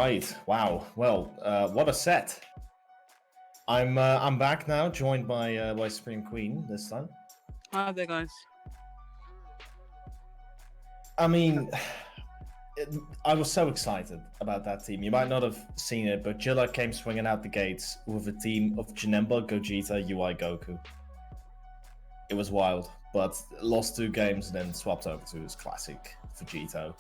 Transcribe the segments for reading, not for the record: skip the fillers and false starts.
right. Wow. Well, what a set. I'm back now, joined by Supreme Queen this time. Hi there, guys. I mean, I was so excited about that team. You might not have seen it, but JILA came swinging out the gates with a team of GAMBA, Gogeta, UI, Goku. It was wild, but lost 2 games and then swapped over to his classic Vegeta.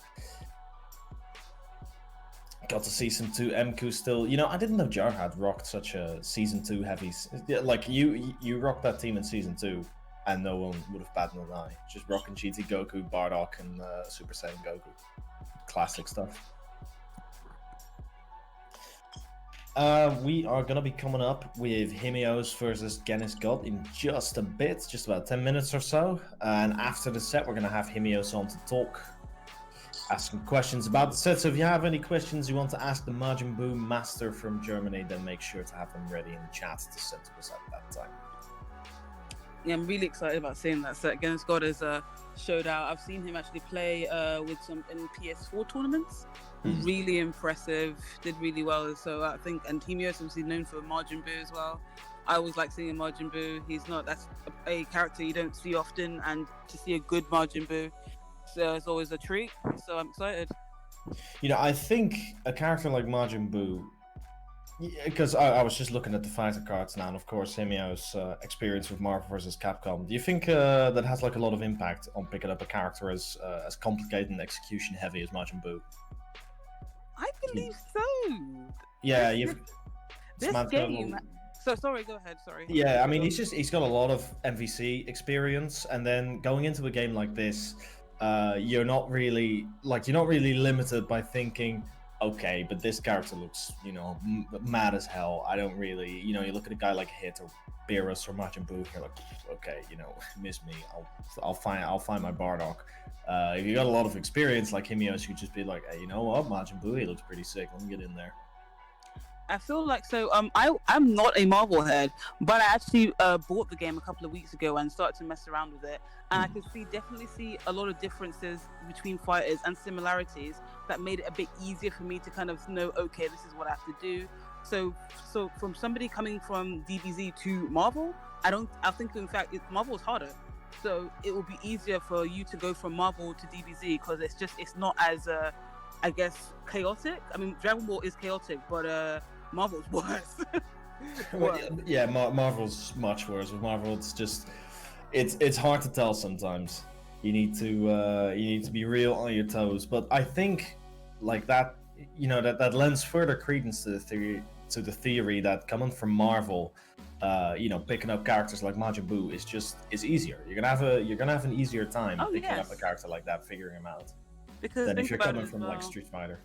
Got to Season 2 MQ still. You know, I didn't know JARHAD rocked such a Season 2 heavy... Like, you rocked that team in Season 2, and no one would have batted an eye. Just rocking GT Goku, Bardock, and Super Saiyan Goku. Classic stuff. We are going to be coming up with Himeos versus GenisGod in just a bit, just about 10 minutes or so. And after the set, we're going to have Himeos on to talk, ask some questions about the set. So if you have any questions you want to ask the Majin Buu master from Germany, then make sure to have them ready in the chat to send to us at that time. Yeah, I'm really excited about seeing that set. GenisGod has showed out. I've seen him actually play with some in PS4 tournaments. Really impressive. Did really well. So I think, and Himeos obviously known for Majin Buu as well. I always like seeing Majin Buu. That's a character you don't see often, and to see a good Majin Buu, so it's always a treat. So I'm excited. You know, I think a character like Majin Buu, because I was just looking at the fighter cards now, and of course Himeos' experience with Marvel vs. Capcom. Do you think that has like a lot of impact on picking up a character as complicated and execution heavy as Majin Buu? I believe so. Yeah, this game. So sorry, go ahead. Sorry. Yeah, I mean he's got a lot of MVC experience, and then going into a game like this, you're not really limited by thinking, okay, but this character looks, you know, mad as hell. I don't really, you know, you look at a guy like Hit or Beerus or Majin Buu, you're like, okay, you know, miss me. I'll find my Bardock. If you got a lot of experience like Himeos, you'd just be like, hey, you know what, Majin Buu, he looks pretty sick. Let me get in there. I feel like I'm not a Marvel head, but I actually bought the game a couple of weeks ago and started to mess around with it, and I could definitely see a lot of differences between fighters and similarities that made it a bit easier for me to kind of know, okay, this is what I have to do. So from somebody coming from DBZ to Marvel, I think in fact Marvel is harder, so it will be easier for you to go from Marvel to DBZ because it's not as I guess chaotic. I mean, DragonBall is chaotic, but Marvel's worse. Yeah, Marvel's much worse. With Marvel, it's just it's hard to tell sometimes. You need to be real on your toes. But I think like that, you know, that lends further credence to the theory that coming from Marvel, you know, picking up characters like Majin Buu is easier. You're gonna have an easier time picking up a character like that, figuring him out. Because than if you're coming from like Street Fighter.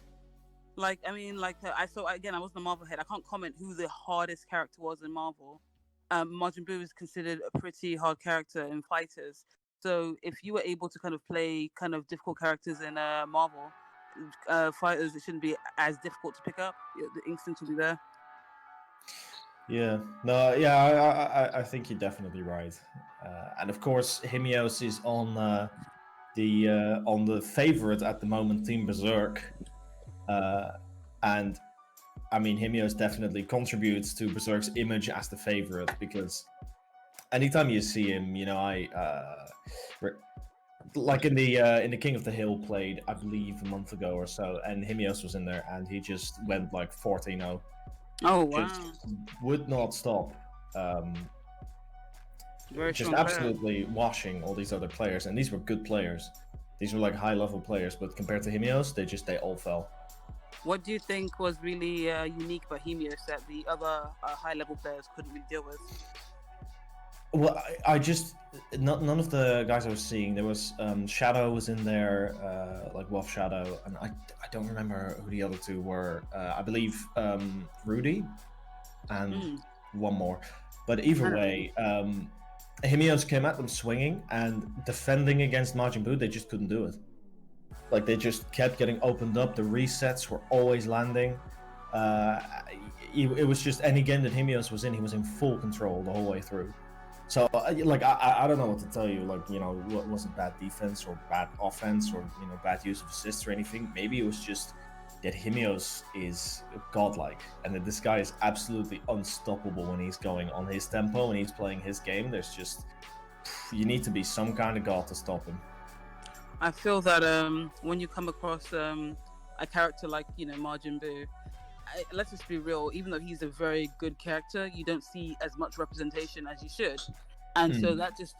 Like, I mean, like I wasn't a Marvel head. I can't comment who the hardest character was in Marvel. Majin Buu is considered a pretty hard character in fighters. So if you were able to kind of play kind of difficult characters in Marvel fighters, it shouldn't be as difficult to pick up. The instincts will be there. Yeah, no, yeah, I think you're definitely right. And of course, Himeos is on the favorite at the moment, Team Berserk. And I mean, Himeos definitely contributes to Berserk's image as the favorite, because anytime you see him, you know, like in the King of the Hill played, I believe a month ago or so, and Himeos was in there, and he just went like 14-0. Oh wow! Just would not stop. Just absolutely washing all these other players, and these were good players. These were like high-level players, but compared to Himeos, they all fell. What do you think was really unique about Himeos that the other high-level players couldn't really deal with? Well, I just none of the guys I was seeing. There was Shadow was in there, like Wolf Shadow, and I don't remember who the other two were. I believe Rudy and one more. But either way, Himeos came at them swinging and defending against Majin Buu. They just couldn't do it. Like, they just kept getting opened up. The resets were always landing. It was just any game that Himeos was in, he was in full control the whole way through. So, like, I don't know what to tell you. Like, you know, was it bad defense or bad offense or, you know, bad use of assists or anything? Maybe it was just yet Himeos is godlike, and that this guy is absolutely unstoppable when he's going on his tempo and he's playing his game. There's just, you need to be some kind of god to stop him. I feel that when you come across a character like, you know, Majin Buu, let's just be real, even though he's a very good character, you don't see as much representation as you should. And so that just,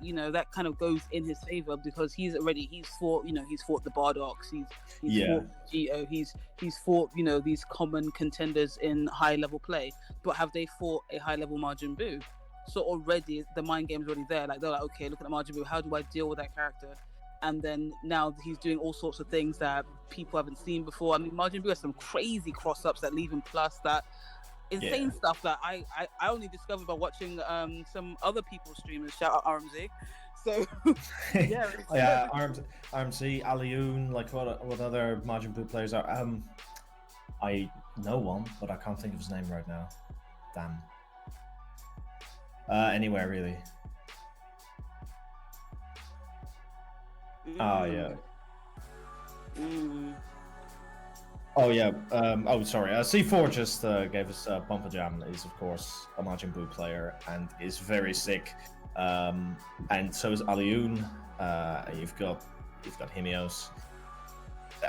you know, that kind of goes in his favor, because he's fought, you know, he's fought the Bardoks, he's fought Geo, he's fought, you know, these common contenders in high level play, but have they fought a high level Majin Buu? So already the mind game's already there. Like, they're like, okay, look at the Majin Buu, how do I deal with that character? And then now he's doing all sorts of things that people haven't seen before. I mean, Majin Buu has some crazy cross-ups that leave him plus, that insane stuff that I only discovered by watching some other people's streamers. Shout out RMZ. So yeah, RMZ, Alioun, like what other Majin Buu players are? I know one, but I can't think of his name right now. Damn. Anywhere really. Oh yeah. Oh yeah. Oh sorry. C4 just gave us Bumper Jam. Is of course a Majin Buu player and is very sick. And so is Alioun. You've got Himeos.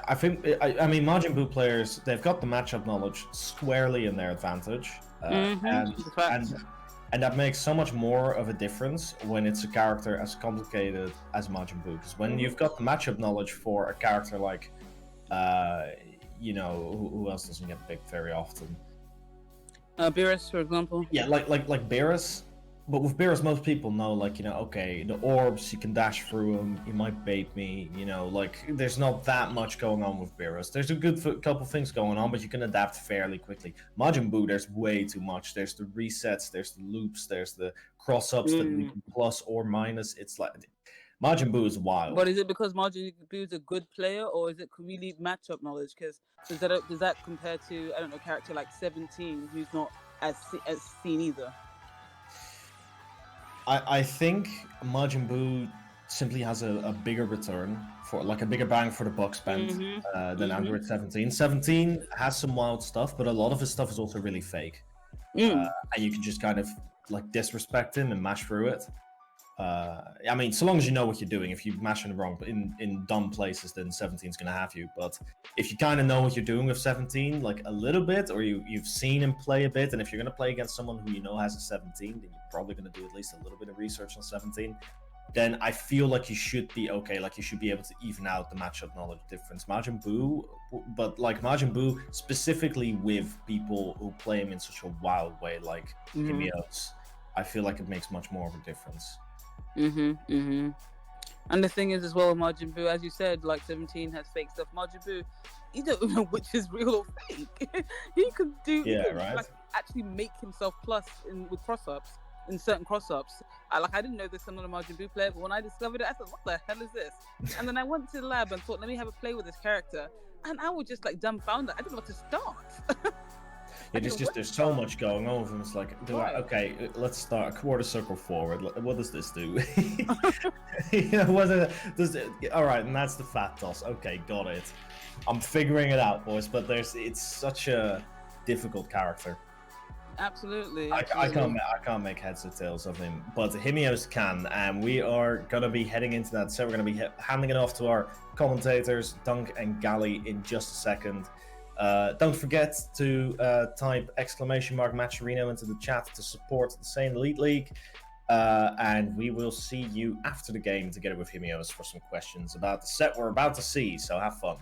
I think I mean Majin Buu players, they've got the matchup knowledge squarely in their advantage, and that makes so much more of a difference when it's a character as complicated as Majin Buu. Because when you've got the matchup knowledge for a character like, you know, who else doesn't get picked very often? Beerus, for example. Yeah, like Beerus. But with Beerus, most people know, like, you know, okay, the orbs, you can dash through them, you might bait me, you know, like, there's not that much going on with Beerus. There's a good couple things going on, but you can adapt fairly quickly. Majin Buu, there's way too much. There's the resets, there's the loops, there's the cross-ups that you can plus or minus. It's like, Majin Buu is wild. But is it because Majin Buu is a good player, or is it really matchup knowledge? Because does that compare to, I don't know, a character like 17, who's not as seen either? I think Majin Buu simply has a bigger return, for like a bigger bang for the buck spent than Android 17. 17 has some wild stuff, but a lot of his stuff is also really fake. And you can just kind of like disrespect him and mash through it. I mean, so long as you know what you're doing. If you mash in the wrong, in dumb places, then 17's gonna have you. But if you kind of know what you're doing with 17, like a little bit, or you've seen him play a bit, and if you're gonna play against someone who you know has a 17, then you're probably gonna do at least a little bit of research on 17. Then I feel like you should be okay. Like you should be able to even out the matchup knowledge difference. Majin Buu, but like Majin Buu specifically with people who play him in such a wild way, like Himeos, I feel like it makes much more of a difference. And the thing is as well, Majin Buu, as you said, like 17 has fake stuff. Majin Buu, you don't know which is real or fake. He could do, like, actually make himself plus with cross-ups, in certain cross-ups. I didn't know this, I'm not a Majin Buu player, but when I discovered it, I thought, what the hell is this? And then I went to the lab and thought, let me have a play with this character, and I was just like dumbfounded. I didn't know what to start. There's so much going on with him. It's like, okay, let's start a quarter circle forward. What does this do? All right, and that's the fat toss. Okay, got it. I'm figuring it out, boys. But it's such a difficult character. Absolutely. I can't make heads or tails of him, but Himeos can, and we are gonna be heading into that. So we're gonna be handing it off to our commentators, Dunk and Galley, in just a second. Don't forget to type !Matcherino into the chat to support the Saiyan Elite League, and we will see you after the game together with Himeos for some questions about the set we're about to see. So have fun.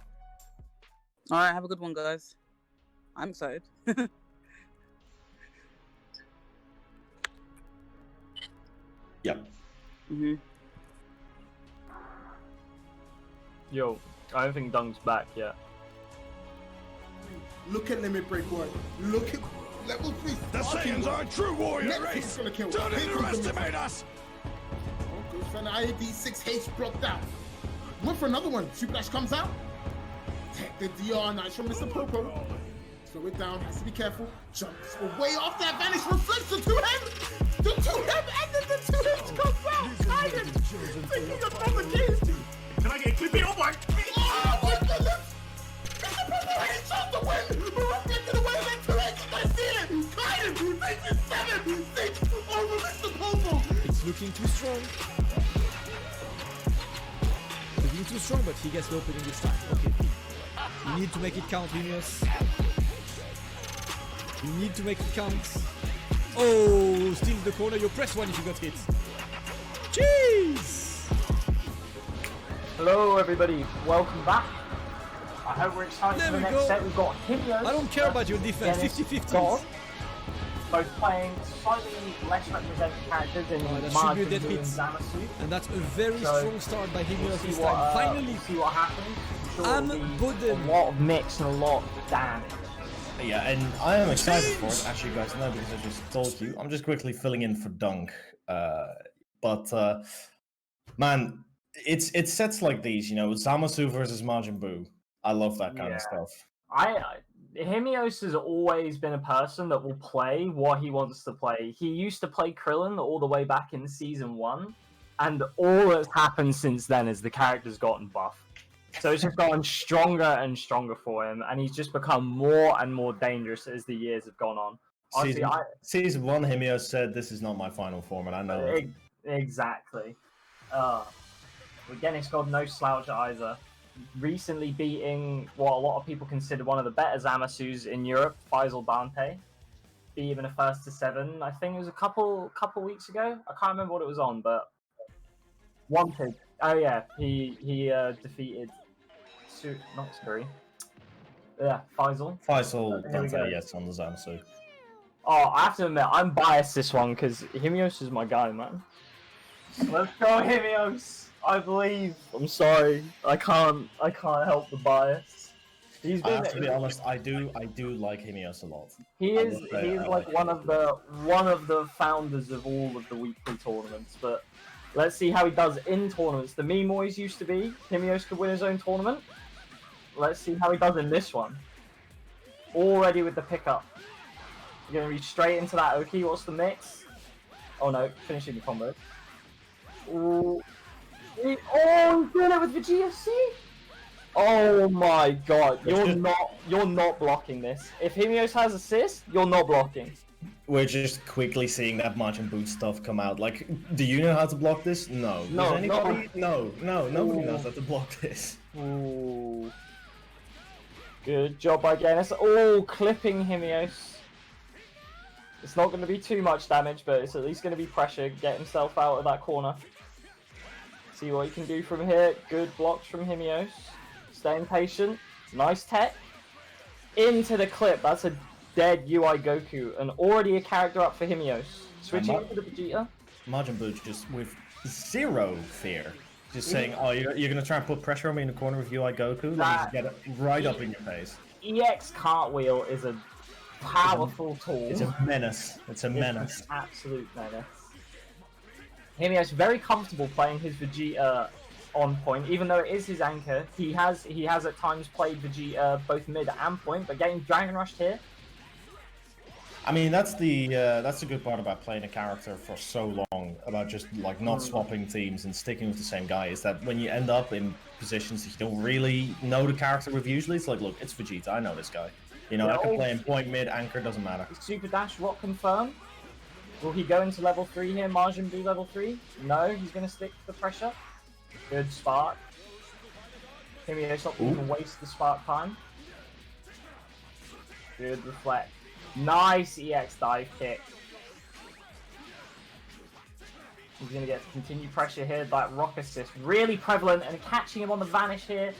All right, have a good one, guys. I'm excited. Yep. Yo, I don't think Dunk's back yet. Look at Limit Break 1. Look at level 3. The Saiyans are a true warrior race. Don't underestimate us. Oh, goes for an IAD 6H blocked out. Went for another one. Super Dash comes out. Tech the DR. Nice from Mr. Popo. Slow it down. Has to be careful. Jumps way off that vanish. Reflects the 2M. The 2M and then the 2H comes out. KYDEN taking another game. Can I get Clippy? Oh my! Oh my goodness! Mr. Popo looking too strong. Looking too strong, but he gets the opening this time. Okay. You need to make it count, Himeos. You need to make it count. Oh, still in the corner. You press one if you got hit. Jeez! Hello, everybody. Welcome back. I hope we're excited for the next set. We've got Himeos. I don't care about your defense. 50-50. Both playing slightly less represented characters in Majin Buu and Zamasu. And that's a very strong start by Himeos this time. Finally, see what happens. Sure, a lot of mix and a lot of damage. Yeah, and I am excited for it, as you guys know, because I just told you. I'm just quickly filling in for Dunk. Man, it's sets like these, you know, Zamasu versus Majin Buu. I love that kind of stuff. Himeos has always been a person that will play what he wants to play. He used to play Krillin all the way back in Season 1, and all that's happened since then is the character's gotten buff. So it's just gotten stronger and stronger for him, and he's just become more and more dangerous as the years have gone on. Honestly, Season 1, Himeos said, "This is not my final form," and I know it. Exactly. With GenisGod, no slouch either. Recently beating what a lot of people consider one of the better Zamasus in Europe, Faisal Dante. Beat him in a 1-7. I think it was a couple weeks ago. I can't remember what it was on, but Wanted. Oh yeah, he defeated not Scurry. Yeah, Faisal. Faisal Dante, yes, on the Zamasu. Oh, I have to admit, I'm biased this one because Himeos is my guy, man. Let's go, Himeos. I believe. I'm sorry. I can't help the bias. He's been. I have to be honest. I do like Himeos a lot. He is like one of the founders of all of the weekly tournaments. But let's see how he does in tournaments. The meme always used to be Himeos could win his own tournament. Let's see how he does in this one. Already with the pickup. You're gonna reach straight into that Oki. What's the mix? Oh no, finishing the combo. Ooh. Oh, he's doing it with Vegeta, see? Oh my god, you're not blocking this. If Himeos has assist, you're not blocking. We're just quickly seeing that Majin Buu stuff come out. Like, do you know how to block this? No. No, does anybody? No, nobody knows how to block this. Ooh. Good job by Genis. Oh, clipping Himeos. It's not going to be too much damage, but it's at least going to be pressure. Get himself out of that corner. See what he can do from here. Good blocks from Himeos. Staying patient. Nice tech. Into the clip. That's a dead UI Goku. And already a character up for Himeos. Switching into the Vegeta. Majin Buu just with zero fear. Just saying, oh, you're going to try and put pressure on me in the corner with UI Goku? Let me just get it right up in your face. EX Cartwheel is a powerful tool. It's a menace. It's a menace. It's an absolute menace. Himeos very comfortable playing his Vegeta on point, even though it is his anchor. He has at times played Vegeta both mid and point, but getting Dragon Rushed here. I mean, that's the good part about playing a character for so long, about just like not swapping teams and sticking with the same guy, is that when you end up in positions that you don't really know the character with, usually it's like, look, it's Vegeta, I know this guy. You know, I can play him point, mid, anchor, doesn't matter. Super Dash Rock confirmed. Will he go into level 3 here? Majin Buu level 3? No, he's going to stick to the pressure. Good spark. Himeos not going to waste the spark time. Good reflect. Nice EX dive kick. He's going to get continued pressure here. That rock assist really prevalent and catching him on the vanish here.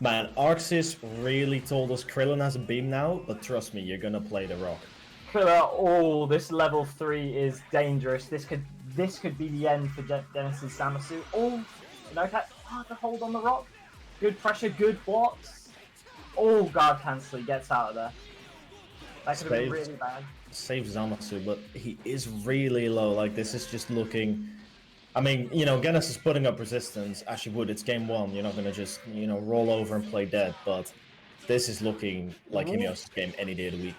Man, Arxis really told us Krillin has a beam now, but trust me, you're going to play the rock. Oh, this level 3 is dangerous. This could be the end for Genis's Zamasu. Oh, okay, hard to hold on the rock. Good pressure, good blocks. Oh, guard cancel, he gets out of there. That could have been really bad. Saves Zamasu, but he is really low. Like, this is just looking... I mean, you know, Genis is putting up resistance, as you would. It's game 1. You're not going to just, you know, roll over and play dead, but this is looking like Himeos' game any day of the week.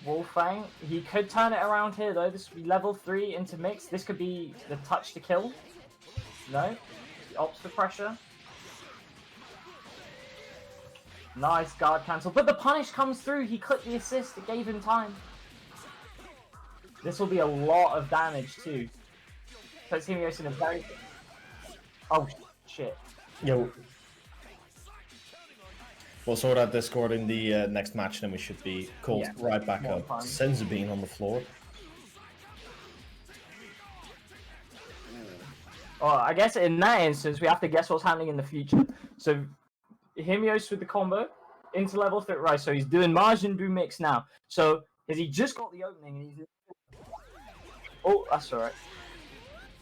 Whitefang, he could turn it around here though. This would be level 3 into mix. This could be the touch to kill. No, he opts for pressure. Nice guard cancel, but the punish comes through. He clipped the assist. It gave him time. This will be a lot of damage too. puts Himeos in a very... Oh, shit. Yo. We'll sort out Discord in the next match, then we should be called right back more up. fun. Senzu being on the floor. Oh, I guess in that instance, we have to guess what's happening in the future. So, Himeos with the combo into level 3, right? So he's doing Majin Buu mix now. So, has he just got the opening? And he's... Oh, that's alright.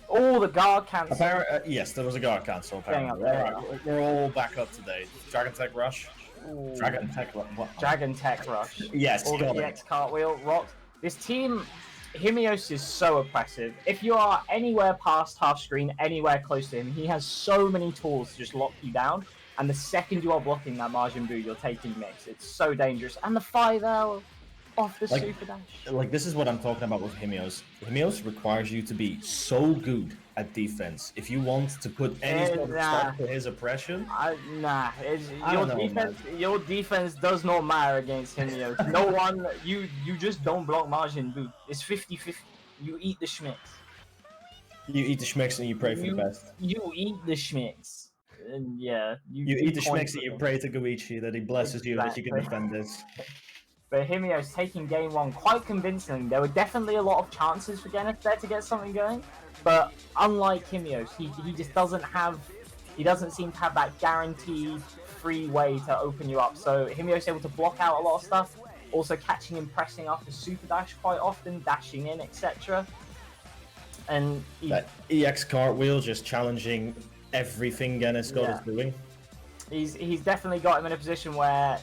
Oh, the guard cancel. Yes, there was a guard cancel. Apparently. Right. We're all back up to date. Dragon Tech Rush. Ooh. Dragon Tech what? Dragon Tech Rush. Yes, All the got EX cartwheel rocked. This team, Himeos is so oppressive. If you are anywhere past half screen, anywhere close to him, he has so many tools to just lock you down. And the second you are blocking that Majin Buu, you're taking mix. It's so dangerous. And the 5L off the super dash. Like, this is what I'm talking about with Himeos. Himeos requires you to be so good at defense. If you want to put any sort of stop to his oppression... Your defense does not matter against Himeos. No one... You just don't block Majin Buu. It's 50-50. You eat the schmicks. You eat the schmicks and you pray for the best. You eat the schmicks. And yeah... You eat the schmicks and you pray to Goichi that he blesses you that you can defend this. But Himeos taking game 1 quite convincingly. There were definitely a lot of chances for Genis there to get something going. But unlike Himeos, he just doesn't have... He doesn't seem to have that guaranteed free way to open you up. So Himeos able to block out a lot of stuff. Also catching him pressing after super dash quite often, dashing in, etc. And that EX cartwheel just challenging everything GenisGod is doing. He's definitely got him in a position where...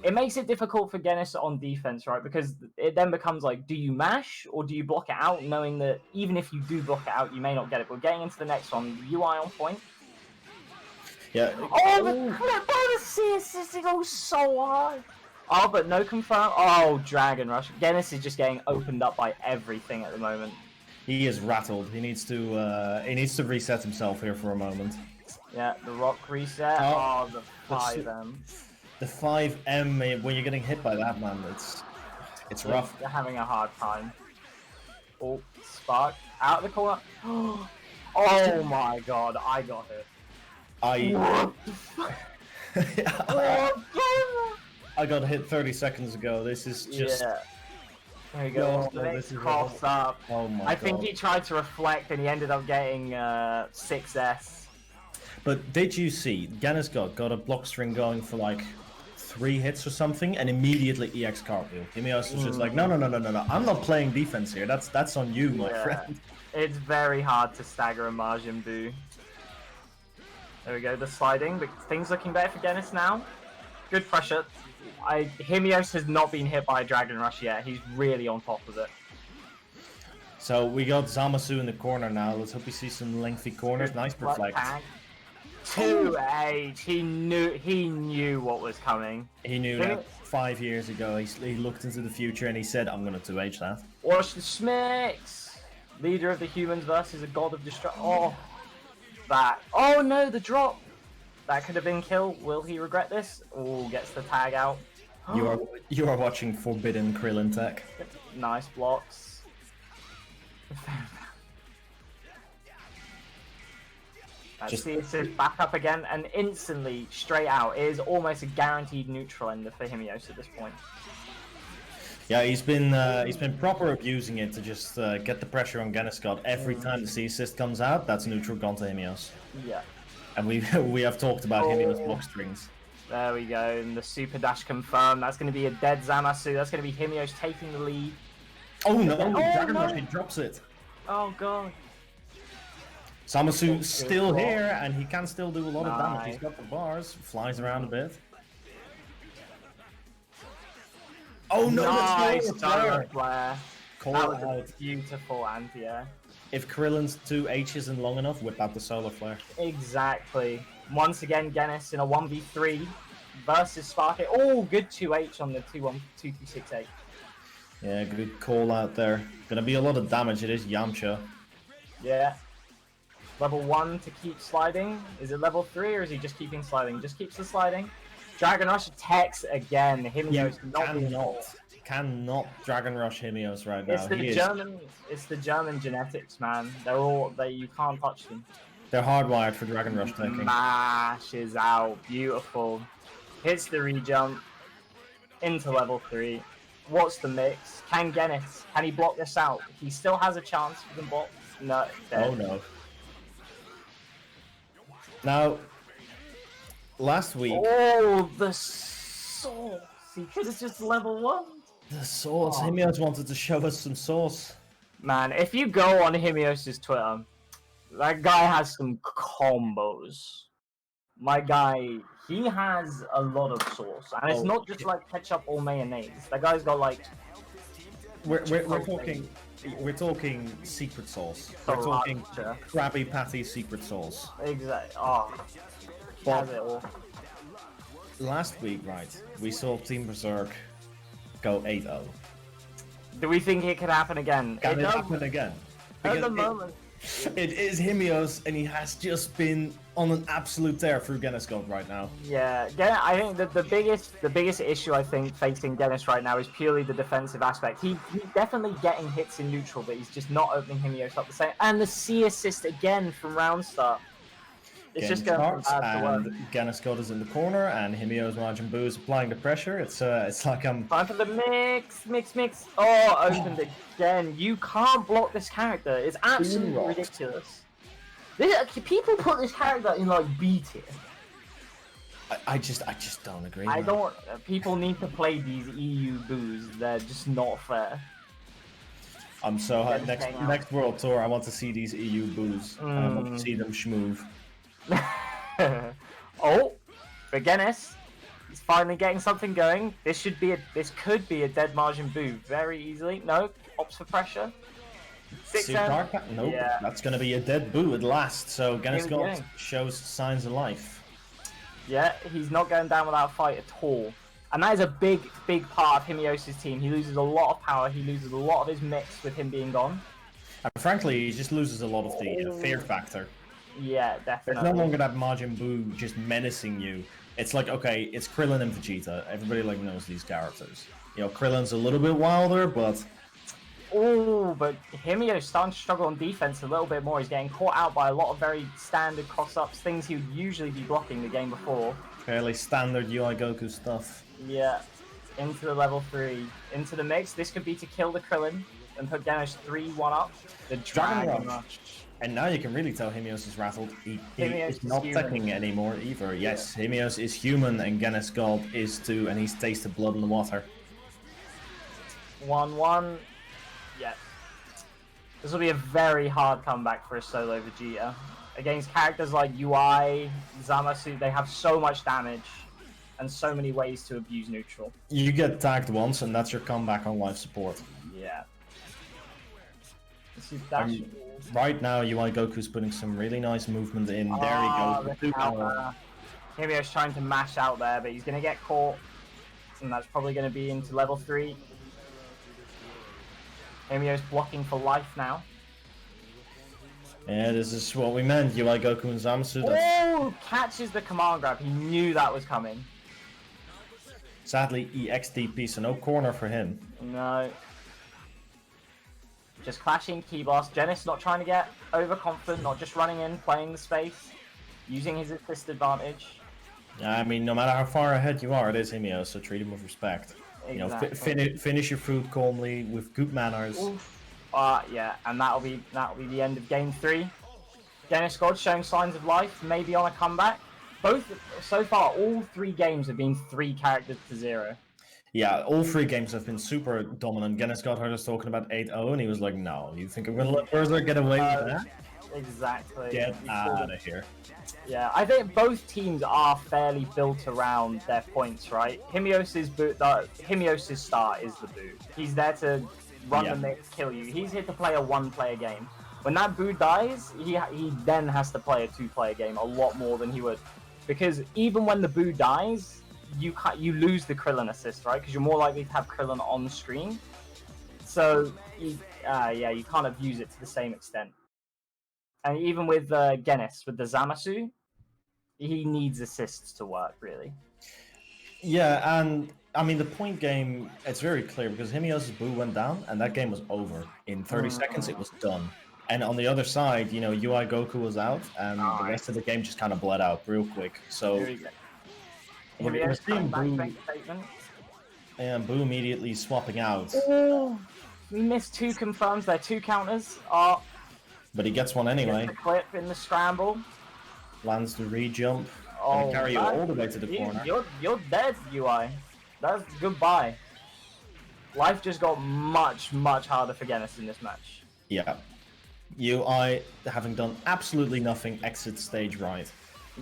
It makes it difficult for Genis on defense, right? Because it then becomes like, do you mash or do you block it out, knowing that even if you do block it out, you may not get it. But getting into the next one, UI on point. Yeah. Oh, the bonus assist, it goes so hard. Oh, but no confirm. Oh, Dragon Rush. Genis is just getting opened up by everything at the moment. He is rattled. He needs to reset himself here for a moment. Yeah, the rock reset. Oh, the 5M. The 5M, when you're getting hit by that, man, it's rough. They're having a hard time. Oh, Spark out of the corner. Oh my god, I got hit. I got hit 30 seconds ago. This is just... Yeah. There you go. This is cross up. Oh my I think he tried to reflect and he ended up getting 6S. But did you see, GenisGod got a block string going for like 3 hits or something, and immediately EX cartwheel. Himeos was just like, no, I'm not playing defense here. That's on you, my friend. It's very hard to stagger a Majin Buu. There we go, the sliding, but things looking better for Genis now. Good pressure. Himeos has not been hit by a Dragon Rush yet. He's really on top of it. So we got Zamasu in the corner now. Let's hope we see some lengthy corners. Nice reflect. 2H. He knew what was coming. He knew that 5 years ago. He looked into the future and he said, I'm going to 2H that. Watch the Smicks! Leader of the humans versus a god of destruction. Oh, that. Oh no, the drop! That could have been kill. Will he regret this? Oh, gets the tag out. You are watching Forbidden Krillin Tech. Nice blocks. Let's see if it's back up again and instantly straight out. It is almost a guaranteed neutral ender for Himeos at this point. Yeah, he's been proper abusing it to just get the pressure on GenisGod. Every time the C assist comes out, that's neutral gone to Himeos. Yeah. And we have talked about Himeos block strings. There we go, and the super dash confirmed. That's going to be a dead Zamasu. That's going to be Himeos taking the lead. Oh no! Dragon Rush, he drops it. Oh god. Zamasu still here, and he can still do a lot of damage. He's got the bars, flies around a bit. Oh no! Nice Solar flare. Call That was out. a beautiful anti-air. If Krillin's 2H isn't long enough, whip out the solar flare. Exactly. Once again, Genis in a 1v3 versus Sparky. Oh, good 2H on the 2-1-2-2-6-8. Yeah, good call out there. Gonna be a lot of damage. It is Yamcha. Yeah. Level 1 to keep sliding. Is it level 3 or is he just keeping sliding? Just keeps the sliding. Dragon Rush attacks again. Himeos not being cannot Dragon Rush Himeos right now. It's the German genetics, man. You can't touch them. They're hardwired for Dragon Rush taking. Mashes out, beautiful. Hits the rejump into level 3. What's the mix? Can he block this out? He still has a chance. He can block. No. Dead. Oh no. Now, last week. Oh, the sauce. He could have just level 1. The sauce. Oh. Himeos wanted to show us some sauce. Man, if you go on Himeos' Twitter, that guy has some combos. My guy, he has a lot of sauce, and it's not just like ketchup or mayonnaise. That guy's got like. We're talking secret sauce. We're talking Krabby Patty secret sauce. Exactly. Oh, has it all. Last week, right, we saw Team Berserk go 8-0. Do we think it could happen again? Can it happen again? At the moment. It is Himeos, and he has just been on an absolute tear through GenisGod right now. Yeah, I think that the biggest issue I think facing Genis right now is purely the defensive aspect. He's definitely getting hits in neutral, but he's just not opening Himeos up the same. And the C assist again from round start. It's just going bad to work. GenisGod is in the corner, and Himeos Majin Buu is applying the pressure. It's like time for the mix. Oh, opened again. You can't block this character. It's absolutely ridiculous. People put this character in like B tier. I just don't agree. People need to play these EU boos. They're just not fair. I'm so hot. Next World Tour, I want to see these EU boos. I want to see them schmoove. Oh, for Genis, he's finally getting something going. This could be a dead Majin Buu very easily. No, opts for pressure. 6M. Nope, yeah. That's going to be a dead Buu at last. So GenisGod shows signs of life. Yeah, he's not going down without a fight at all. And that is a big part of Himeos' team. He loses a lot of power. He loses a lot of his mix with him being gone. And frankly, he just loses a lot of the fear factor. Yeah, definitely. There's no longer that Majin Buu just menacing you. It's like, okay, it's Krillin and Vegeta. Everybody like knows these characters. You know, Krillin's a little bit wilder, but... Oh, but Himeos starting to struggle on defense a little bit more. He's getting caught out by a lot of very standard cross-ups, things he would usually be blocking the game before. Fairly standard UI Goku stuff. Yeah, into the level 3, into the mix. This could be to kill the Krillin and put Genis 3-1 up. The Dragon Rush. And now you can really tell Himeos is rattled. He is not teching anymore either. Yes, yeah. Himeos is human and GenisGod is too, and he's tasted blood in the water. 1-1. Yeah. This will be a very hard comeback for a solo Vegeta. Against characters like UI, Zamasu, they have so much damage and so many ways to abuse neutral. You get tagged once and that's your comeback on life support. Yeah. Right now, UI Goku's putting some really nice movement in. There he goes. Himeos trying to mash out there, but he's going to get caught. And that's probably going to be into level 3. Himeos blocking for life now. Yeah, this is what we meant. UI Goku and Zamasu. Oh! Catches the command grab. He knew that was coming. Sadly, EXDP, so no corner for him. No. Just clashing key blast. Genis not trying to get overconfident, not just running in, playing the space, using his assist advantage. I mean, no matter how far ahead you are, it is Himeos, so treat him with respect. Exactly. You know, finish your food calmly with good manners. Yeah, and that'll be the end of game 3. GenisGod showing signs of life, maybe on a comeback. So far, all 3 games have been 3 characters to 0. Yeah, all 3 games have been super dominant. GenisGod heard us talking about 8-0, and he was like, no, you think I'm going to let Berserk get away with that? Exactly. Get out of here. Yeah, I think both teams are fairly built around their points, right? Himeos' start is the Buu. He's there to run the mix, kill you. He's here to play a 1-player game. When that Buu dies, he then has to play a 2-player game a lot more than he would. Because even when the Buu dies, you lose the Krillin assist, right? Because you're more likely to have Krillin on the screen. So, you can't abuse it to the same extent. And even with Genis, with the Zamasu, he needs assists to work, really. Yeah, and I mean the point game, it's very clear because Himeos' Boo went down and that game was over. In 30 seconds it was done. And on the other side, you know, UI Goku was out and the rest of the game just kind of bled out real quick. So Here we go. we're Himeos seeing coming Boo, back statement. and Boo immediately swapping out. Oh, we missed 2 confirms there, 2 counters. But he gets one anyway. Gets the clip in the scramble. Lands the re-jump. Oh, And carry you man. all the way to the corner. You're dead, UI. That's goodbye. Life just got much, much harder for Genis in this match. Yeah. UI, having done absolutely nothing, exits stage right.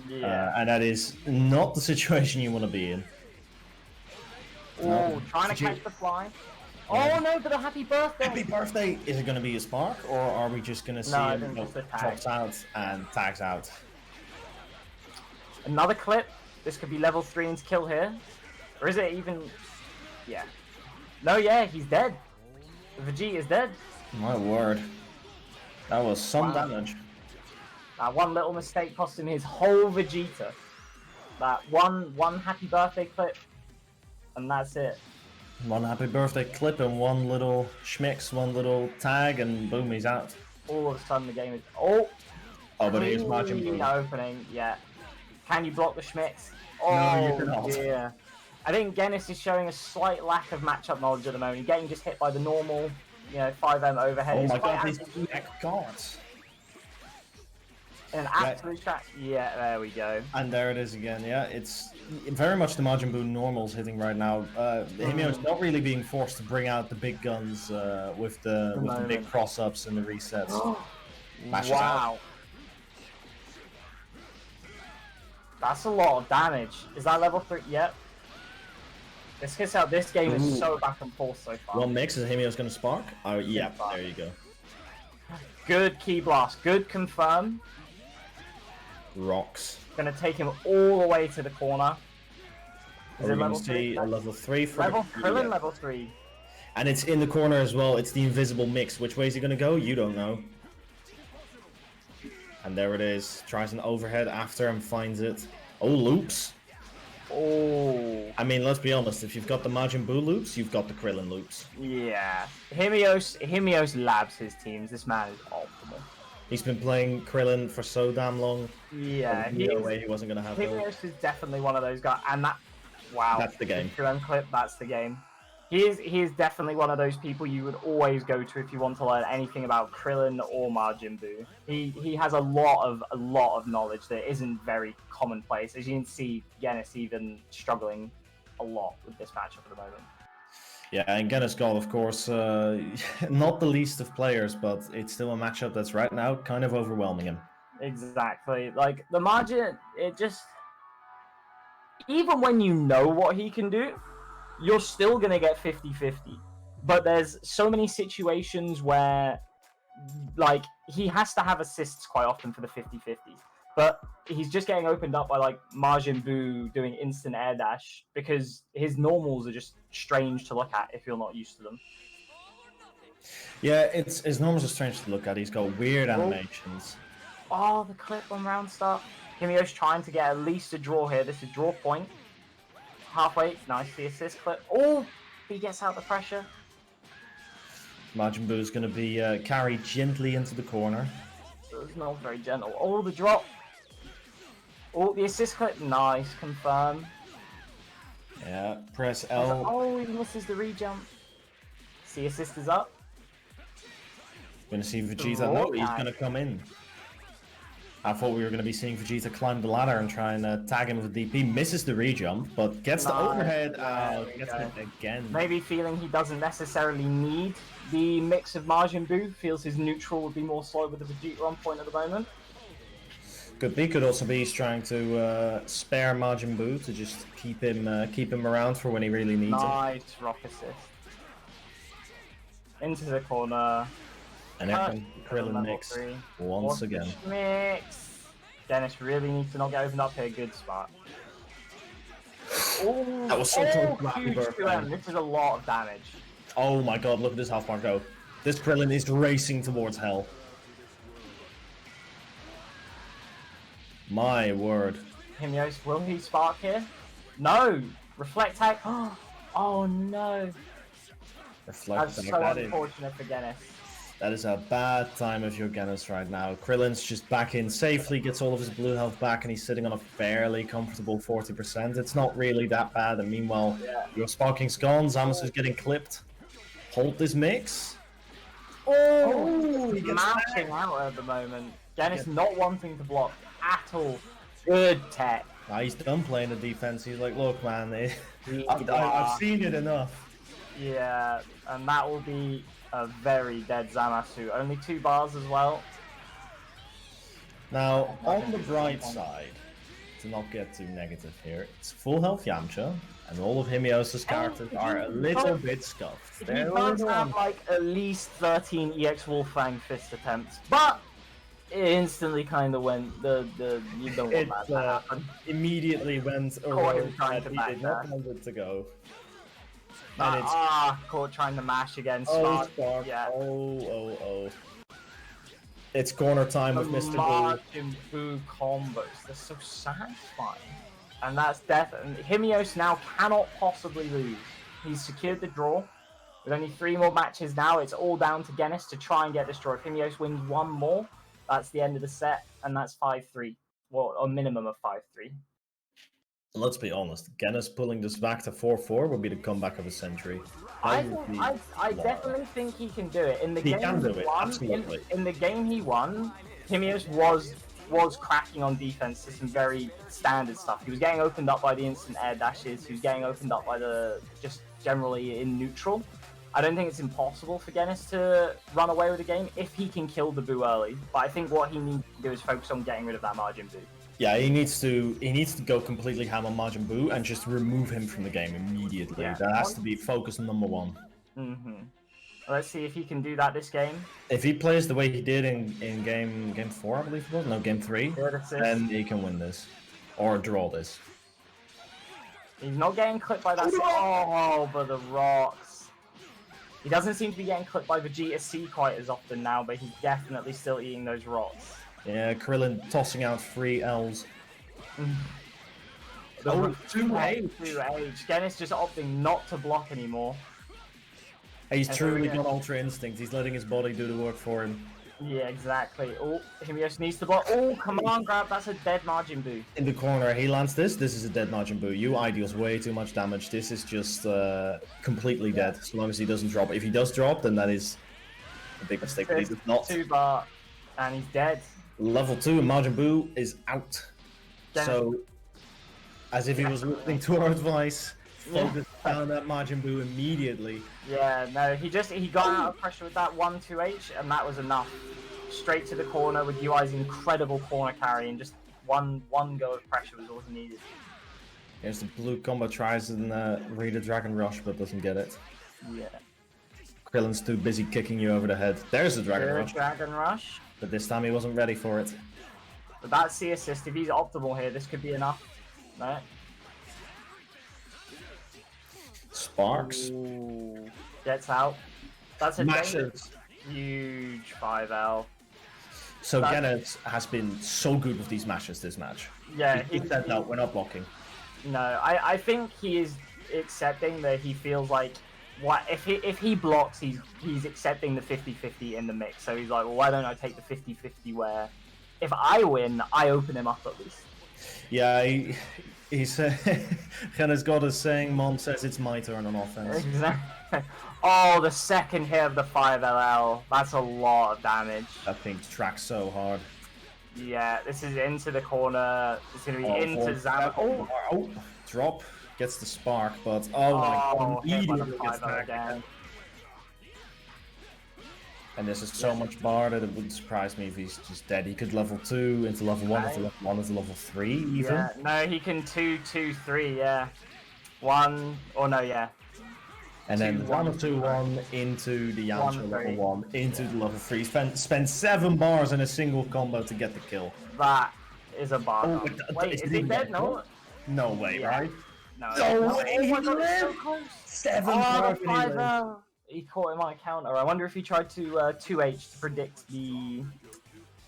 Yeah. And that is not the situation you want to be in. Oh, trying to catch the fly. Yeah. Oh no, but a happy birthday! Happy birthday! Is it going to be a spark, or are we just going to see No, I him think it's a tag. drops out and tags out? Another clip. This could be level 3 into kill here. Or is it even... Yeah. No, yeah, he's dead. Vegeta is dead. My word. That was some Wow. damage. That one little mistake cost him his whole Vegeta. That one happy birthday clip. And that's it. One happy birthday clip and one little schmicks, one little tag, and boom, he's out. All of a sudden the game is... Oh! Oh, but here's Majin clean Buu. opening, yeah. Can you block the schmicks? Oh, No, you cannot. dear. I think Genis is showing a slight lack of matchup knowledge at the moment. He's getting just hit by the normal, 5M overhead. Oh It's my quite god, these active. cards. An absolute trap. Yeah, there we go. And there it is again, yeah. It's very much the Majin Buu normals hitting right now. Himeos not really being forced to bring out the big guns with the big cross-ups and the resets. Mashes out. Wow. That's a lot of damage. Is that level 3? Yep. This hits out. This game is so back and forth so far. One mix, is Himeos going to spark? Oh, yeah, Spark. there you go. Good key blast. Good confirm. Rocks. Gonna take him all the way to the corner. Is Are it we going level to 3? see a level 3 for Level the... Krillin, Yeah. level 3. And it's in the corner as well. It's the invisible mix. Which way is he going to go? You don't know. And there it is. Tries an overhead after and finds it. Oh, loops. Oh. I mean, let's be honest. If you've got the Majin Buu loops, you've got the Krillin loops. Yeah. Himeos labs his teams. This man is optimal. He's been playing Krillin for so damn long. Yeah. No way he wasn't going to have those. Himeos is definitely one of those guys. And that... Wow. That's the game. Krillin clip, that's the game. He is definitely one of those people you would always go to if you want to learn anything about Krillin or Majin Buu. He has a lot of knowledge that isn't very commonplace. As you can see, Genis even struggling a lot with this matchup at the moment. Yeah, and GenisGod, of course, not the least of players, but it's still a matchup that's right now kind of overwhelming him. Exactly. Like, the Majin, it just... Even when you know what he can do, you're still going to get 50-50. But there's so many situations where, like, he has to have assists quite often for the 50-50s. But he's just getting opened up by, like, Majin Buu doing instant air dash because his normals are just strange to look at if you're not used to them. Yeah, his normals are strange to look at. He's got weird animations. Oh, the clip on round start. Himeos trying to get at least a draw here. This is draw point. Halfway, nice, the assist clip. Oh, he gets out the pressure. Majin Buu is going to be carried gently into the corner. It was not very gentle. Oh, the drop. Oh, the assist clip, nice, confirm. Yeah, press L. Oh, he misses the re-jump. See, assist is up. Going to see Vegeta. No, he's going to come in. I thought we were going to be seeing Vegeta climb the ladder and try and tag him with DP. Misses the re-jump, but gets the overhead. Gets it again. Maybe feeling he doesn't necessarily need the mix of Majin Buu. Feels his neutral would be more slow with the Vegeta on point at the moment. Could be. Could also be he's trying to spare Majin Buu to just keep him around for when he really needs it. Nice rock assist. Into the corner. And then Krillin mix once again. Mix. Genis really needs to not get opened up here. Good spot. Ooh, That was so close. huge 2M. This is a lot of damage. Oh my god, look at this half mark go. This Krillin is racing towards hell. My word. Himeos, will he spark here? No! Reflect tag. Oh no. Reflect That's tag, so that is- unfortunate for Genis. That is a bad time of your Genis right now. Krillin's just back in safely, gets all of his blue health back, and he's sitting on a fairly comfortable 40%. It's not really that bad, and meanwhile, your Sparking's gone, Zamas is getting clipped. Hold this mix. Oh, he gets mashing out at the moment. Genis not wanting to block at all. Good tech. Nah, he's done playing the defense. He's like, look, man, Yeah. I've seen it enough. Yeah, and that will be a very dead Zamasu. Only 2 bars as well. Now, on the bright side, to not get too negative here, it's full health Yamcha, and all of Himeos' characters are a little bit scuffed. He They're a does little have like at least 13 EX Wolfang fist attempts, but it instantly kind of went you don't want that to happen. Immediately went Caught him around trying that to he did not backdash. want it to go. And it's Caught trying to mash again. Spark. Yeah. Oh. It's corner time with Mr. Boo. Margin Boo combos. They're so satisfying. And that's definitely... Himeos now cannot possibly lose. He's secured the draw. With only 3 more matches now, it's all down to Genis to try and get this draw. If Himeos wins 1 more, that's the end of the set, and that's 5-3. Well, a minimum of 5-3. Let's be honest, Genis pulling this back to 4-4 would be the comeback of a century. I definitely think he can do it. In the He game can do he it, won, absolutely. in the game he won, Himeos was cracking on defense to some very standard stuff. He was getting opened up by the instant air dashes. He was getting opened up by the just generally in neutral. I don't think it's impossible for Genis to run away with the game if he can kill the Boo early. But I think what he needs to do is focus on getting rid of that Margin Boo. Yeah, he needs to go completely ham on Majin Buu and just remove him from the game immediately. Yeah. That has to be focus number 1. Let's see if he can do that this game. If he plays the way he did in game 4, I believe it was, no, game 3, then he can win this or draw this. He's not getting clipped by that. Oh, but the rocks. He doesn't seem to be getting clipped by Vegeta C quite as often now, but he's definitely still eating those rocks. Yeah, Krillin tossing out 3 Ls. Oh, 2H. Genis just opting not to block anymore. He's truly got Ultra Instinct. He's letting his body do the work for him. Yeah, exactly. Oh, Himeos needs to block. Oh, command grab. That's a dead Margin Buu. In the corner, he lands this. This is a dead Majin Buu. UI deals way too much damage. This is just completely dead, as long as he doesn't drop. If he does drop, then that is a big mistake, but he does not. 2 bar, and he's dead. Level 2, Majin Buu is out. So, as if he was listening to our advice, focus down that Majin Buu immediately. Yeah, no, he got out of pressure with that 1-2H, and that was enough. Straight to the corner with UI's incredible corner carry, and just one go of pressure was all he needed. Here's the blue combo, tries and read a Dragon Rush, but doesn't get it. Yeah. Krillin's too busy kicking you over the head. There's the Dragon Rush. Dragon Rush. But this time he wasn't ready for it. But that C assist, if he's optimal here, this could be enough. Right? Sparks. Ooh. Gets out. That's a Mashes. Huge 5L. So Genis has been so good with these mashes this match. Yeah, he said no, we're not blocking. No, I think he is accepting that he feels like if he blocks, he's accepting the 50-50 in the mix. So he's like, well, why don't I take the 50-50 where if I win, I open him up at least. Yeah, he's GenisGod is saying, Mom says it's my turn on offense. Exactly. Oh, the second hit of the 5LL. That's a lot of damage. That thing tracks so hard. Yeah, this is into the corner. It's going to be into Zama. Oh, drop. Gets the spark, but oh my god, immediately gets back again. And this is so much bar that it wouldn't surprise me if he's just dead. He could level 2 into level 1, into level 1 into level 3 even. Yeah, no, he can 2-2-3, yeah. 1, or no, yeah. And then 1-2-1 into the Yamcha level 1, into the level 3. Spend 7 bars in a single combo to get the kill. That is a bar. Oh, wait, is he dead? No? No way, right? No. No way, Oh my he god, lived! it's so close. 7 bars. bars. He caught him on a counter. I wonder if he tried to 2H to predict the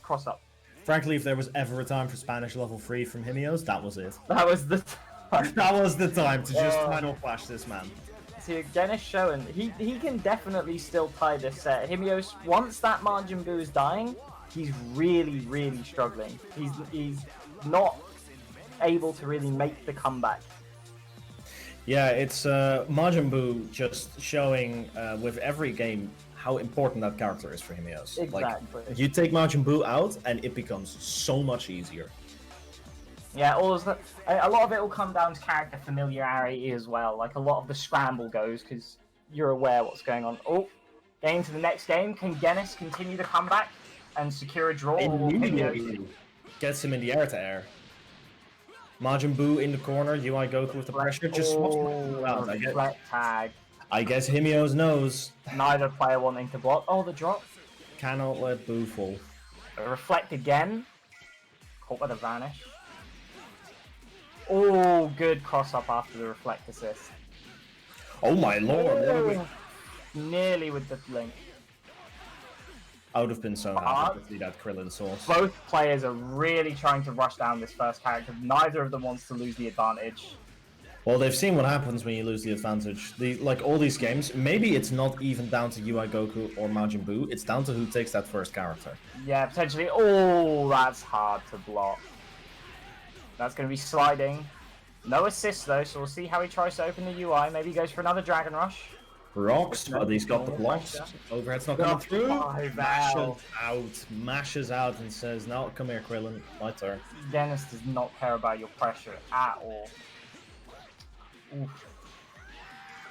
cross-up. Frankly, if there was ever a time for Spanish level 3 from Himeos, that was it. That was the... That was the time to just final flash this man. See, Genis showing he can definitely still tie this set. Himeos, once that Majin Buu is dying, he's really struggling. He's not able to really make the comeback. Yeah, it's Majin Buu just showing with every game how important that character is for Himeos. Exactly. Like, you take Majin Buu out and it becomes so much easier. Yeah, a lot of it will come down to character familiarity as well. Like, a lot of the scramble goes because you're aware what's going on. Oh, getting to the next game. Can Genis continue the comeback and secure a draw? Gets him in the air to air. Majin Buu in the corner, UI Goku with the pressure. Just reflect tag. I guess Himeos knows. Neither player wanting to block. Oh, the drop. Cannot let Buu fall. Reflect again. Caught by the vanish. Oh, good cross up after the reflect assist. Oh my lord! Nearly with the link. I would have been so happy to see that Krillin sauce. Both players are really trying to rush down this first character. Neither of them wants to lose the advantage. Well, they've seen what happens when you lose the advantage. Like all these games, maybe it's not even down to UI Goku or Majin Buu. It's down to who takes that first character. Yeah, potentially. Oh, that's hard to block. That's going to be sliding. No assist though, so we'll see how he tries to open the UI. Maybe he goes for another Dragon Rush. Rocks, but he's got the blocks. Overhead's not coming through. Mashes out and says, "No, come here, Krillin. My turn." Genis does not care about your pressure at all. Oof.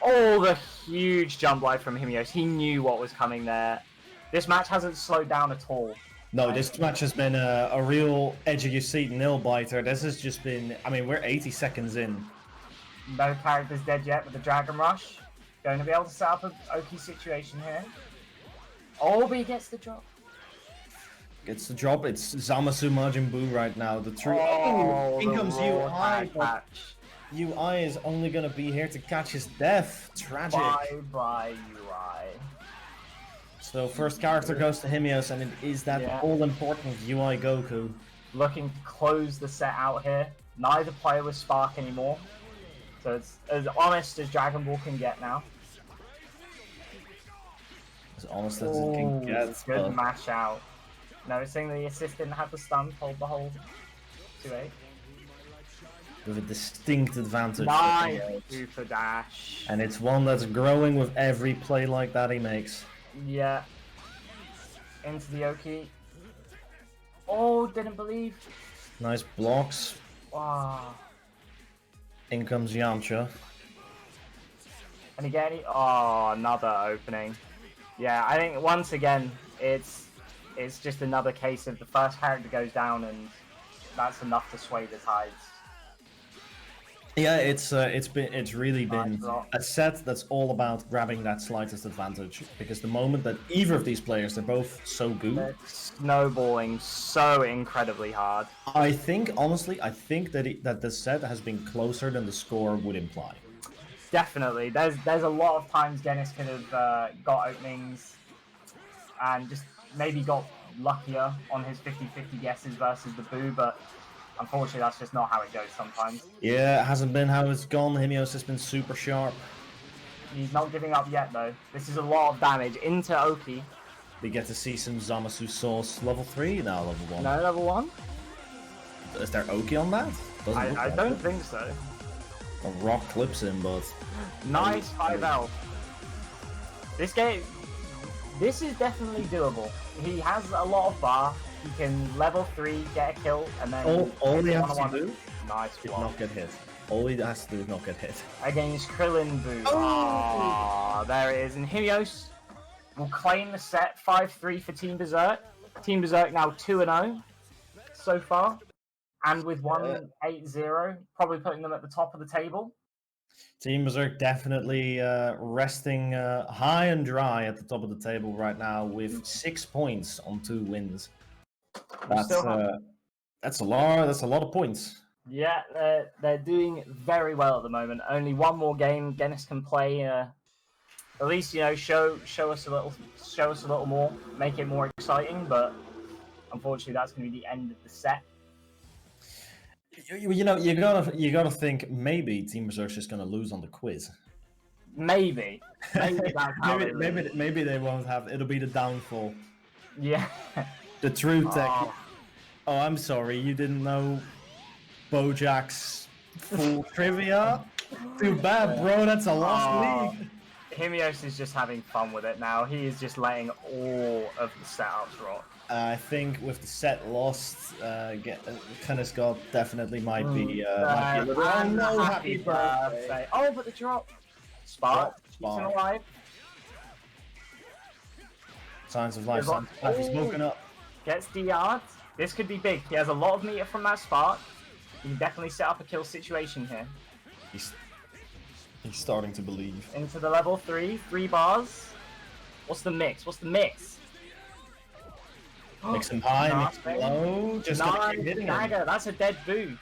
Oh, the huge jump light from Himeos. He knew what was coming there. This match hasn't slowed down at all. No, this match has been a real edge of your seat nail-biter. This has just been... I mean, we're 80 seconds in. No characters dead yet with the Dragon Rush. Going to be able to set up an Oki situation here. Oh, but he gets the drop. Gets the drop. It's Zamasu Majin Buu right now. The three... Oh, in comes UI. Catch. UI is only going to be here to catch his death. Tragic. Bye, UI. So first character goes to Himeos, and it is that all-important UI Goku. Looking to close the set out here. Neither player with Spark anymore. So it's as honest as Dragon Ball can get now. As honest as it can get. Good mash out. Noticing the assist didn't have the stun, hold the hold. 2-8. With a distinct advantage. Nice super dash. And it's one that's growing with every play like that he makes. Yeah. Into the Oki. Oh, didn't believe. Nice blocks. Wow. In comes Yamcha. And again, another opening. Yeah, I think once again, it's just another case of the first character goes down and that's enough to sway the tides. Yeah, it's really been a set that's all about grabbing that slightest advantage. Because the moment that either of these players, they're both so good. They're snowballing so incredibly hard. I think, honestly, that the set has been closer than the score would imply. Definitely. There's a lot of times Genis could have got openings and just maybe got luckier on his 50-50 guesses versus the Buu, but unfortunately, that's just not how it goes sometimes. Yeah, it hasn't been how it's gone. Himeos has been super sharp. He's not giving up yet, though. This is a lot of damage into Oki. We get to see some Zamasu sauce. Level 3? No, level 1. No, level 1? Is there Oki on that? I don't think so. A rock clips him, but... Nice 5L. This game... This is definitely doable. He has a lot of bar. He can level 3, get a kill, and then... All he has to do nice is not get hit. All he has to do is not get hit. Against Krillin Buu. Oh, there it is. And Himeos will claim the set 5-3 for Team Berserk. Team Berserk now 2-0 so far. And with 1-8-0, probably putting them at the top of the table. Team Berserk definitely resting high and dry at the top of the table right now with 6 points on 2 wins. That's a lot of points. Yeah, they're doing very well at the moment. Only one more game Genis can play. At least show us a little more, make it more exciting. But unfortunately, that's going to be the end of the set. You know, you gotta think maybe Team Berserk's just gonna lose on the quiz. Maybe that's how they lose. maybe they won't have. It'll be the downfall. Yeah. The true tech. Oh. Oh, I'm sorry, you didn't know Bojack's full trivia? Too bad, bro. That's a lost league. Himeos is just having fun with it now. He is just letting all of the setups rock. I think with the set lost, GenisGod definitely might be. Might be Oh no! happy birthday! Oh, but the drop. Spark. Keeps Spark. him alive. Signs of life. Signs of life. He's woken up. Gets DR'd. This could be big. He has a lot of meter from that spark. He can definitely set up a kill situation here. He's starting to believe. Into the level 3 bars. What's the mix? What's the mix? Mix him high, mix him low. Just gonna keep hitting him. Dagger. That's a dead boo.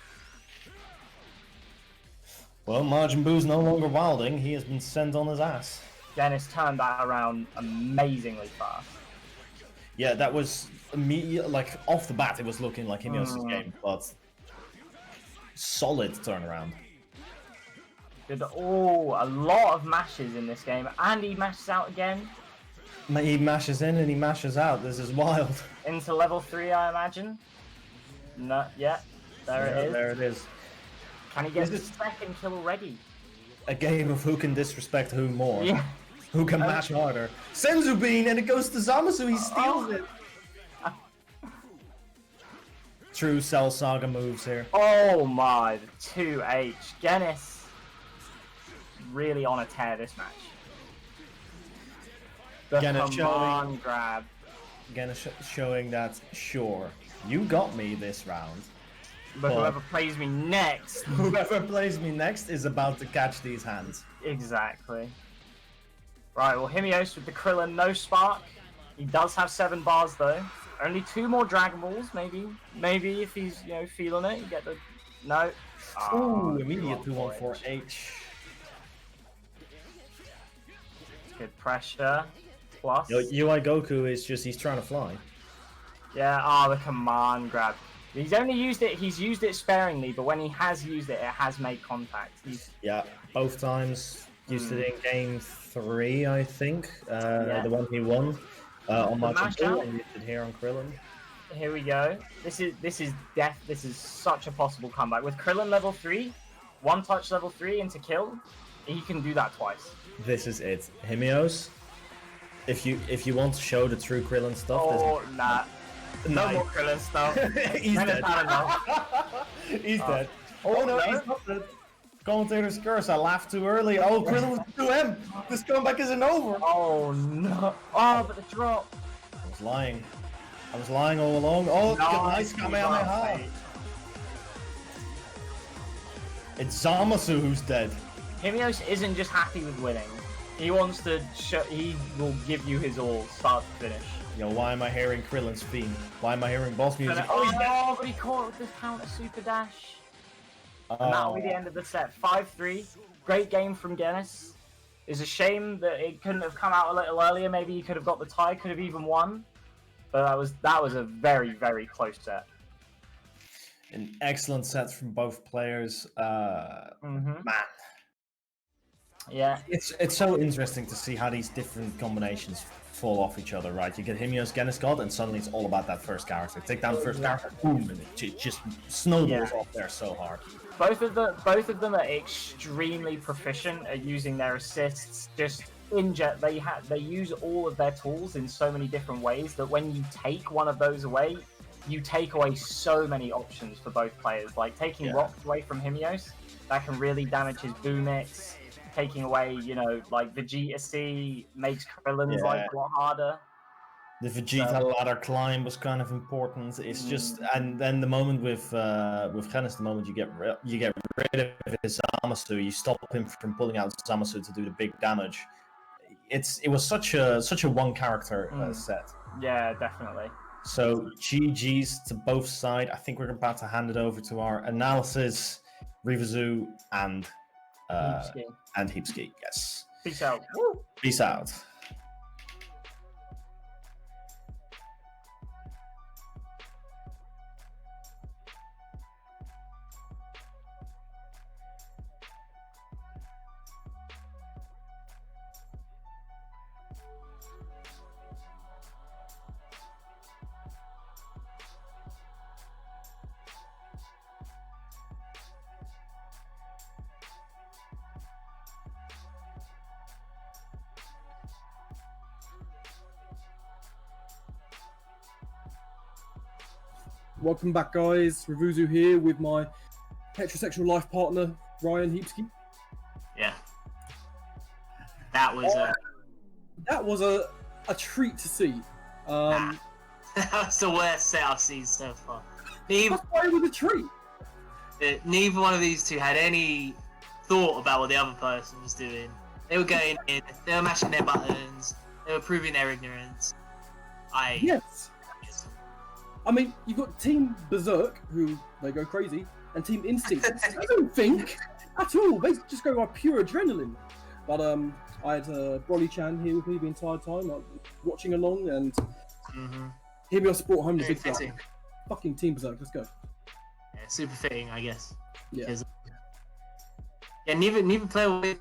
Well, Margin Boo's no longer wilding. He has been sent on his ass. Dennis turned that around amazingly fast. Yeah, that was immediate. Like off the bat, it was looking like Himeos' game, but solid turnaround. Did a lot of mashes in this game, and he mashes out again. He mashes in and he mashes out. This is wild. Into level 3, I imagine. No, yeah, there it is. There it is. Can he get the second kill already? A game of who can disrespect who more. Yeah. Who can mash harder. Senzu Bean, and it goes to Zamasu. He steals it. True Cell Saga moves here. Oh my, the 2H. Genis really on a tear this match. The command grab. Again, showing that, sure, you got me this round. But whoever plays me next... Whoever plays me next is about to catch these hands. Exactly. Right, well, Himeos with the Krillin, no spark. He does have 7 bars, though. Only 2 more Dragon Balls, maybe. Maybe if he's, you know, feeling it, you get the... No. Ooh, immediate 214H. Good pressure. Plus. UI Goku is just, he's trying to fly. Yeah, the command grab. He's only used it, he's used it sparingly, but when he has used it, it has made contact. Yeah, both times. Used it in game 3, I think. The one he won on Margin Boo, and used it here on Krillin. Here we go. This is such a possible comeback. With Krillin level 3, one touch level 3 into kill, he can do that twice. This is it. Himeos, if you want to show the true Krillin stuff... Oh, nah. No more Krillin stuff. He's dead. He's dead. Oh no, he's not dead. Commentator's curse, I laughed too early. Oh, Krillin was 2M. This comeback isn't over. Oh no. Oh, but the drop. I was lying. I was lying all along. Oh, nice Kamehameha. It's Zamasu who's dead. Himeos isn't just happy with winning. He wants to show, he will give you his all, start to finish. Yo, why am I hearing Krillin's theme? Why am I hearing boss music? Oh, but he caught with this counter super dash. And that'll be the end of the set. 5-3. Great game from Genis. It's a shame that it couldn't have come out a little earlier. Maybe he could have got the tie, could have even won. But that was a very, very close set. An excellent set from both players. Man. Yeah. It's so interesting to see how these different combinations fall off each other, right? You get Himeos, GenisGod, and suddenly it's all about that first character. Take down the first character, boom, and it just snowballs off there so hard. Both of them are extremely proficient at using their assists. Just they use all of their tools in so many different ways that when you take one of those away, you take away so many options for both players. Like taking rocks away from Himeos, that can really damage his boo mix. Taking away, you know, like Vegeta C makes Krillin's life a lot harder. The Vegeta ladder climb was kind of important. It's just, and then the moment with Genis, the moment you get rid of his Zamasu, you stop him from pulling out Zamasu to do the big damage. It was such a one character set. Yeah, definitely. So GG's to both sides. I think we're about to hand it over to our analysis, Rivazu and Heapski. Yes. Peace out. Peace out. Welcome back, guys. Revuzu here with my heterosexual life partner, Ryan Heapski. Yeah. That was a treat to see. that was the worst set I've seen so far. That's why it was a treat. Neither one of these two had any thought about what the other person was doing. They were going in, they were mashing their buttons, they were proving their ignorance. Yes. I mean, you've got Team Berserk, who they go crazy, and Team Instinct. I don't think at all. They just go by pure adrenaline. But I had Broly-chan here with me the entire time, watching along, and Himeos brought home the big fitting. Fucking Team Berserk, let's go. Yeah, super fitting, I guess. Yeah. Because, neither player was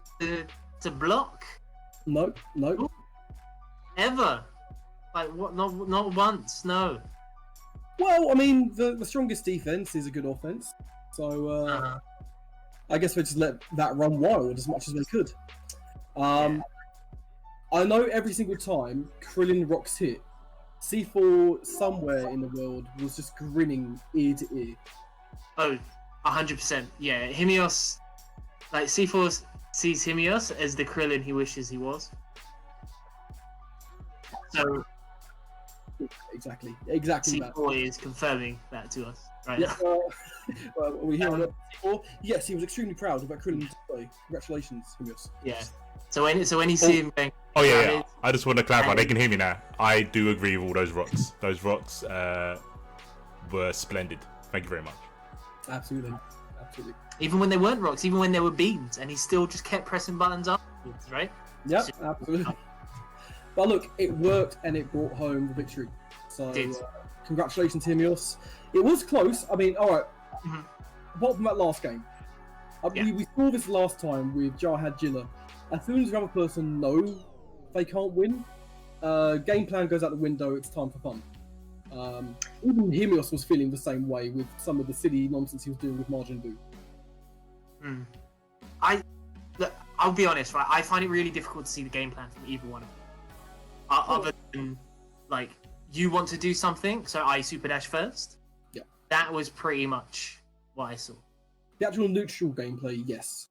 to block. No. Ever. Like what? Not once. No. Well, I mean, the strongest defense is a good offense, so I guess they just let that run wild as much as they could. I know every single time Krillin rocks hit, C4 somewhere in the world was just grinning ear to ear. Oh, 100%. Yeah, Himeos, like C4 sees Himeos as the Krillin he wishes he was. So exactly that. C4 is confirming that to us right now. Well, we hear on C4. Yes, he was extremely proud about Krillin's display. Congratulations, Himeos. Yeah. So when you see him going, oh yeah. I just want to clarify. They can hear me now. I do agree with all those rocks. Those rocks were splendid. Thank you very much. Absolutely. Even when they weren't rocks, even when they were beams, and he still just kept pressing buttons afterwards, right? Yep, absolutely. But look, it worked and it brought home the victory. So congratulations, Himeos. It was close. I mean, all right. Apart from that last game, we saw this last time with JARHAD JILA. As soon as the other person knows they can't win, game plan goes out the window. It's time for fun. Even Himeos was feeling the same way with some of the silly nonsense he was doing with Majin Buu. I'll be honest, right? I find it really difficult to see the game plan from either one of them. Other than, like, you want to do something, so I super dash first. Yeah. That was pretty much what I saw. The actual neutral gameplay, yes.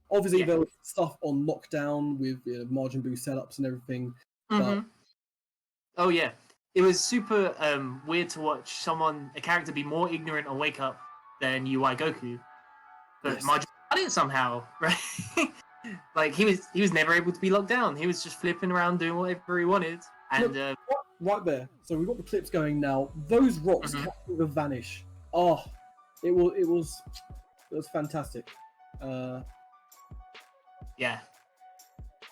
Obviously, there was stuff on lockdown with Majin Buu setups and everything. But... Oh yeah, it was super weird to watch a character be more ignorant on Wake Up than UI Goku, but Majin got it somehow, right? Like he was never able to be locked down. He was just flipping around doing whatever he wanted. And look, right there. So we've got the clips going now. Those rocks will vanish. Oh, it was fantastic. Yeah,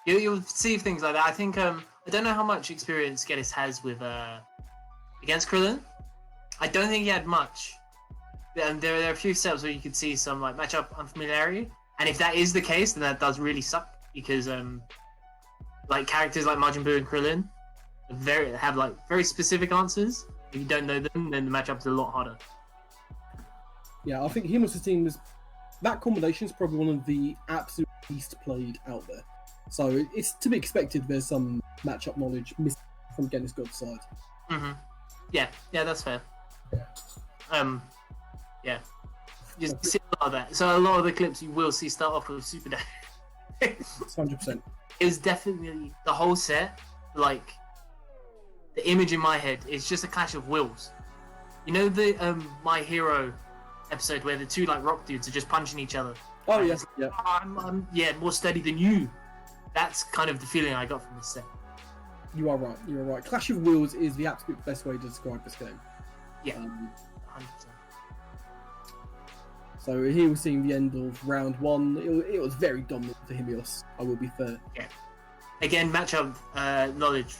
you'll see things like that. I think I don't know how much experience Genis has with against Krillin. I don't think he had much. And there are a few setups where you could see some like matchup unfamiliarity. And if that is the case, then that does really suck because like characters like Majin Buu and Krillin have like very specific answers. If you don't know them, then the matchup's a lot harder. Yeah, I think Himeos' team that combination is probably one of the absolute least played out there. So it's to be expected there's some matchup knowledge missing from GenisGod's side. Yeah, that's fair. Yeah. You see a lot of that. So a lot of the clips you will see start off with Super Dash. 100%. It was definitely the whole set, like the image in my head is just a clash of wills. You know the My Hero episode where the two like rock dudes are just punching each other. Oh yes, yeah. I'm more steady than you. That's kind of the feeling I got from this set. You are right. Clash of Wills is the absolute best way to describe this game. Yeah. 100%. So here we're seeing the end of round one. It was very dominant for Himeos, I will be fair. Yeah. Again, matchup knowledge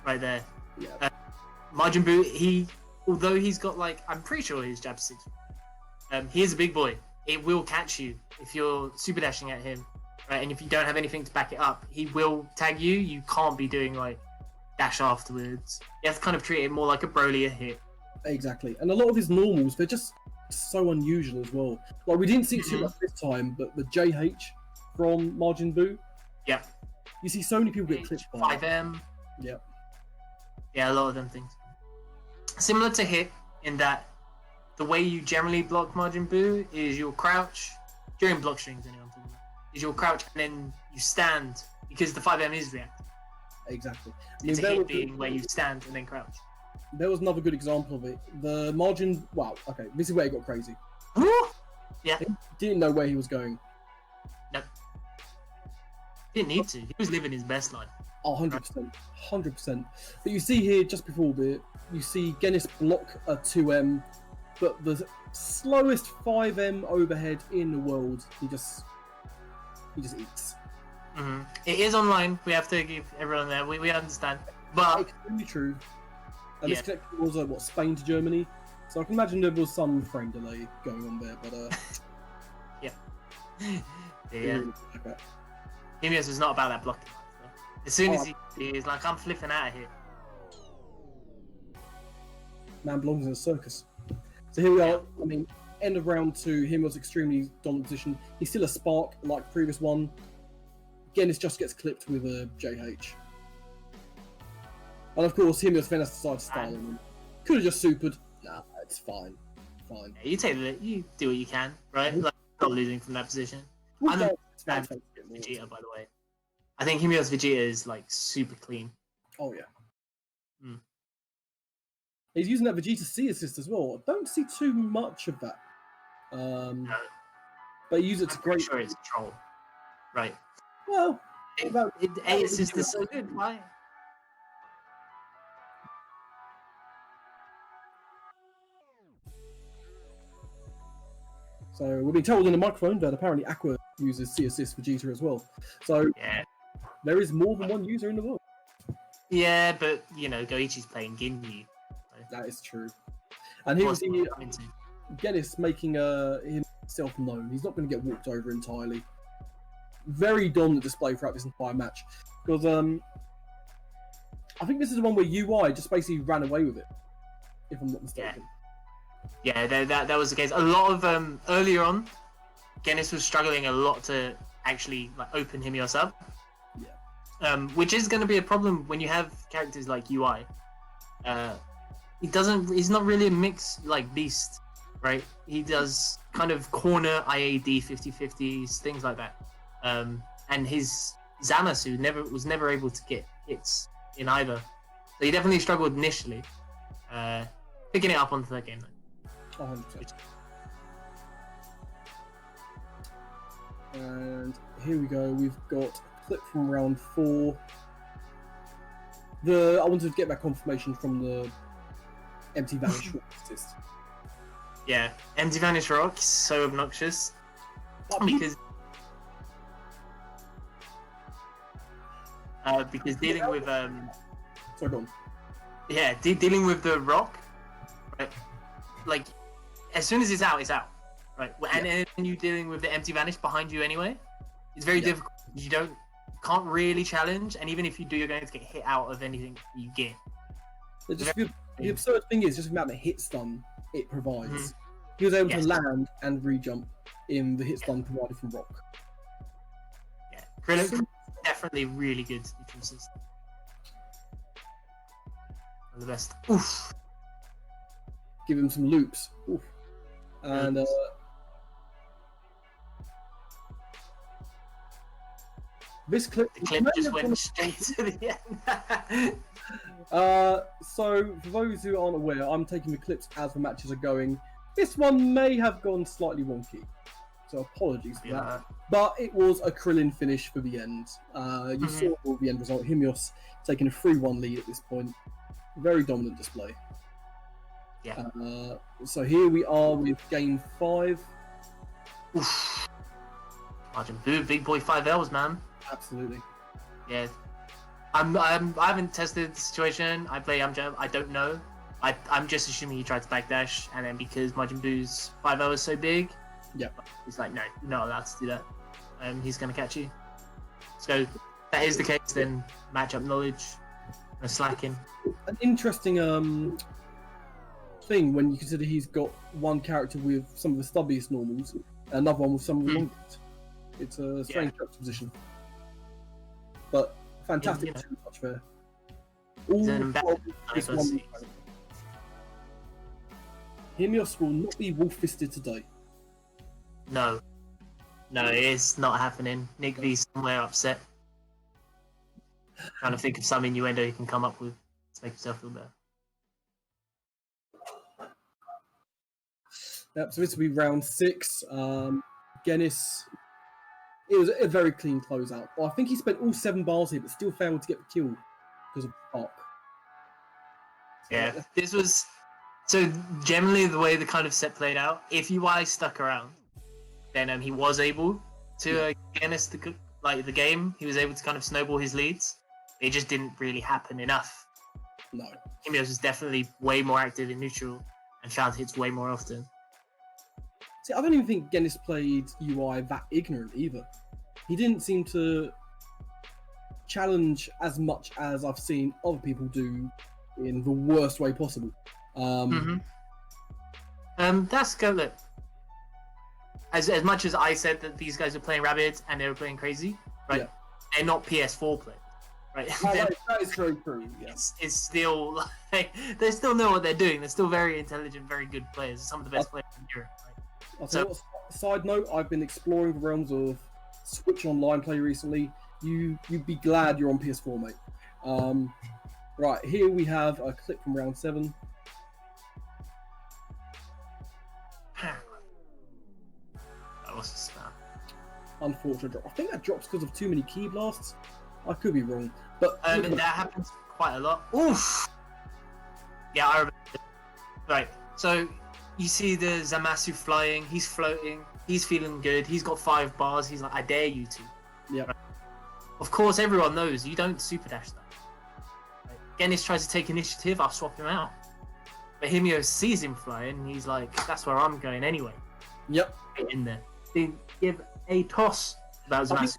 right there. Yeah. Majin Buu, although he's got like, I'm pretty sure he's jab 6. He is a big boy. It will catch you if you're super dashing at him, right? And if you don't have anything to back it up, he will tag you. You can't be doing like dash afterwards. You have to kind of treat it more like a Broly hit. Exactly. And a lot of his normals, they're just so unusual as well. Like we didn't see too much this time, but the JH from Majin Buu. Yeah. You see so many people get clipped by 5M. Yep. Yeah, a lot of them things. Similar to Hit in that the way you generally block Majin Buu is you'll crouch during block strings. Anyway, I'm talking about is you'll crouch and then you stand because the 5M is reactive. Exactly. It's a hit being where you stand and then crouch. There was another good example of it. The Majin. Wow. Okay, this is where it got crazy. Yeah. He didn't know where he was going. Nope. Didn't need to. He was living his best life. Oh, 100%. 100%. But you see here, just before the, you see Genis block a 2M, but the slowest 5M overhead in the world, he just eats. Mm-hmm. It is online. We have to give everyone there. We understand. But extremely true. And this connection was what, Spain to Germany. So I can imagine there was some frame delay going on there, but yeah. Himeos was not about that blocking. As soon as he is like, I'm flipping out of here. Man belongs in a circus. So here we are. I mean, end of round 2. Himeos extremely dominant position. He's still a spark like the previous one. Genis just gets clipped with a JH. And of course, Himeos then has decided to style him. Could have just supered. Nah, it's fine. Fine. Yeah, you do what you can, right? Like, not losing from that position. I'm not fan of Vegeta, by the way. I think Himeos Vegeta is like super clean. Oh yeah. He's using that Vegeta C assist as well. I don't see too much of that. No. But he uses it to I'm great. sure it's troll. Right. Well, A assist is so good. Why? So we've been told in the microphone that apparently Aqua uses C assist Vegeta as well. So there is more than one user in the world. Yeah, but you know, Goichi's playing Ginyu. So. That is true. And here's Genis making himself known. He's not going to get walked over entirely. Very dominant display throughout this entire match. Because I think this is the one where UI just basically ran away with it, if I'm not mistaken. Yeah, that was the case. A lot of earlier on, Genis was struggling a lot to actually like open Himeos up. Yeah. Which is going to be a problem when you have characters like UI. He's not really a mixed like beast, right? He does kind of corner IAD 50-50s, things like that. And his Zamasu was never able to get hits in either. So he definitely struggled initially. Picking it up on the third game though. 100%. And here we go. We've got a clip from round 4. I wanted to get that confirmation from the Empty Vanish Rock assist. Yeah, Empty Vanish Rock is so obnoxious because dealing with Sorry, go on. Yeah, dealing with the rock, right? Like, as soon as it's out, right? And then you dealing with the Empty Vanish behind you anyway. It's very difficult. You can't really challenge, and even if you do, you're going to get hit out of anything you get. The absurd thing is just the amount of hit stun it provides. He was able to land and re-jump in the hit stun provided from rock. Yeah, Krillin definitely really good defenses. One of the best. Oof. Give him some loops. Oof. And this clip just went straight to the end. So for those who aren't aware, I'm taking the clips as the matches are going. This one may have gone slightly wonky, so apologies for that. But it was a Krillin finish for the end. You saw all the end result. Himeos taking a 3-1 lead at this point. Very dominant display. Yeah. So here we are with game 5. Oof. Majin Buu, big boy 5Ls, man. Absolutely. Yeah. I haven't tested the situation. I play Amjam. I don't know. I'm just assuming he tried to backdash, and then because Majin Buu's 5L is so big, he's like, no, you're not allowed to do that. He's gonna catch you. So if that is the case, then matchup knowledge, no slacking. An interesting thing when you consider he's got one character with some of the stubbiest normals, and another one with some of the longest. It's a strange juxtaposition, but fantastic touch there. Himeos will not be wolf-fisted today. No, it's not happening. Nick V's somewhere upset. Trying to think of some innuendo he can come up with to make himself feel better. Yep, so this will be round 6. Genis, it was a very clean closeout. But I think he spent all 7 bars here, but still failed to get the kill because of Park. Yeah, this was... So generally the way the kind of set played out, if UI stuck around, then he was able to Genis the game. He was able to kind of snowball his leads. It just didn't really happen enough. No. Himeos was definitely way more active in neutral and found hits way more often. See, I don't even think Genis played UI that ignorant either. He didn't seem to challenge as much as I've seen other people do in the worst way possible. That's good. Look, as much as I said that these guys were playing Rabbids and they were playing crazy, right? Yeah. They're not PS4 players, right? That is very true. Yeah. It's still like they still know what they're doing. They're still very intelligent, very good players. Some of the best players in Europe. Right? I'll tell you what, side note, I've been exploring the realms of Switch Online play recently. You'd be glad you're on PS4, mate. Right, here we have a clip from round 7. That was a snap. Unfortunate drop. I think that drops because of too many key blasts. I could be wrong, but that happens quite a lot. Oof. Yeah, I remember. Right, so you see the Zamasu flying. He's floating. He's feeling good. He's got 5 bars. He's like, I dare you to. Yeah. Right? Of course, everyone knows you don't super dash that. Right? Genis tries to take initiative. I'll swap him out. But Himeos sees him flying, and he's like, that's where I'm going anyway. Yep. Get in there. Then give a toss about Zamasu.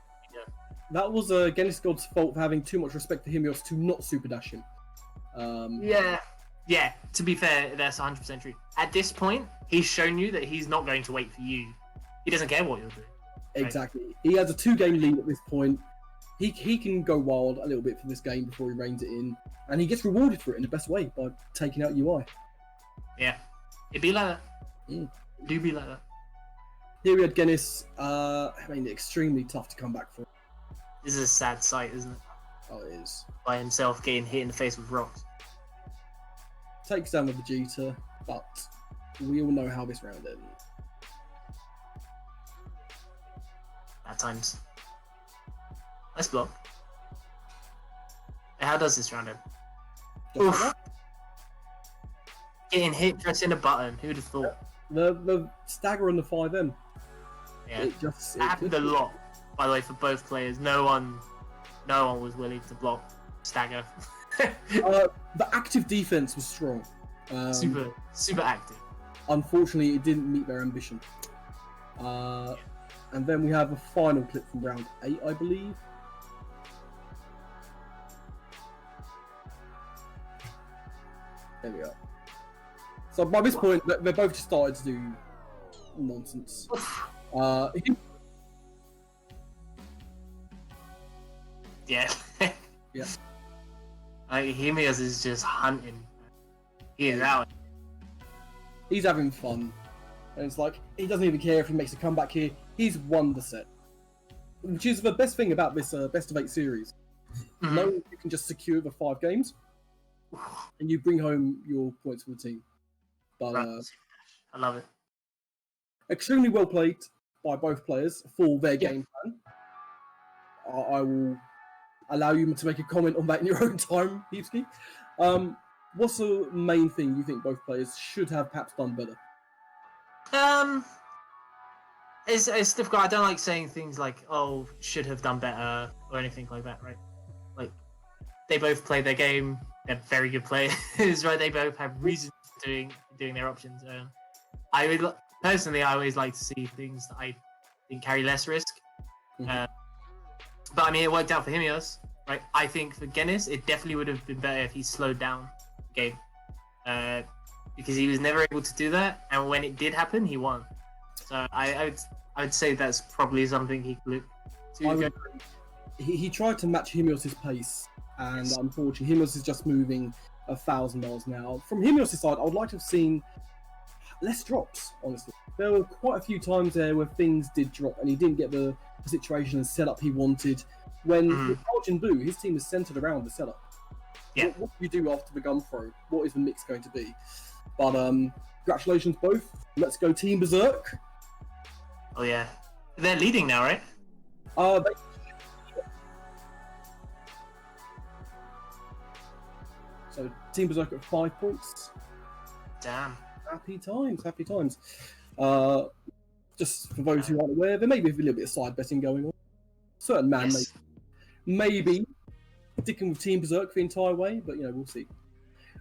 That was GenisGod's fault for having too much respect for Himeos to not super dash him. Yeah, to be fair, that's 100% true. At this point, he's shown you that he's not going to wait for you. He doesn't care what you're doing. Right? Exactly. He has a 2-game lead at this point. He can go wild a little bit for this game before he reins it in. And he gets rewarded for it in the best way by taking out UI. Yeah. It'd be like that. It do be like that. Here we had Genis. Extremely tough to come back from. This is a sad sight, isn't it? Oh, it is. By himself getting hit in the face with rocks. Takes down the Vegeta, but we all know how this round ends. At times. Nice block. How does this round end? Oof. Like getting hit pressing a button. Who'd have thought? the stagger on the 5M. Yeah. It happened a lot, by the way, for both players. No one was willing to block stagger. The active defense was strong. Super active. Unfortunately, it didn't meet their ambition. And then we have a final clip from round 8, I believe. There we are. So by this point, they both just started to do nonsense. Yeah. Yeah. Himeos is just hunting. He is out. He's having fun. And it's like, he doesn't even care if he makes a comeback here. He's won the set. Which is the best thing about this best of 8 series. Mm-hmm. No, you can just secure the 5 games. And you bring home your points for the team. But I love it. Extremely well played by both players for their game plan. I will allow you to make a comment on that in your own time, Heapski. What's the main thing you think both players should have perhaps done better? It's difficult. I don't like saying things like, "Oh, should have done better" or anything like that, right? Like, they both play their game. They're very good players, right? They both have reasons for doing their options. I would personally, I always like to see things that I think carry less risk. Mm-hmm. But I mean, it worked out for Himeos, right? I think for Genis, it definitely would have been better if he slowed down the game, because he was never able to do that, and when it did happen, he won. So I would say that's probably something he could look to. He tried to match Himeos' pace, and unfortunately, Himeos is just moving 1,000 miles an hour. From Himeos' side, I would like to have seen less drops, honestly. There were quite a few times there where things did drop and he didn't get the situation and setup he wanted. When with Arjun Boo, his team is centered around the setup. Yeah. What do you do after the gun throw? What is the mix going to be? But congratulations both. Let's go Team Berserk. Oh yeah, they're leading now, right? So Team Berserk at 5 points. Damn. Happy times, happy times. Just for those who aren't aware, there may be a little bit of side betting going on. Certain man maybe sticking with Team Berserk the entire way, but we'll see.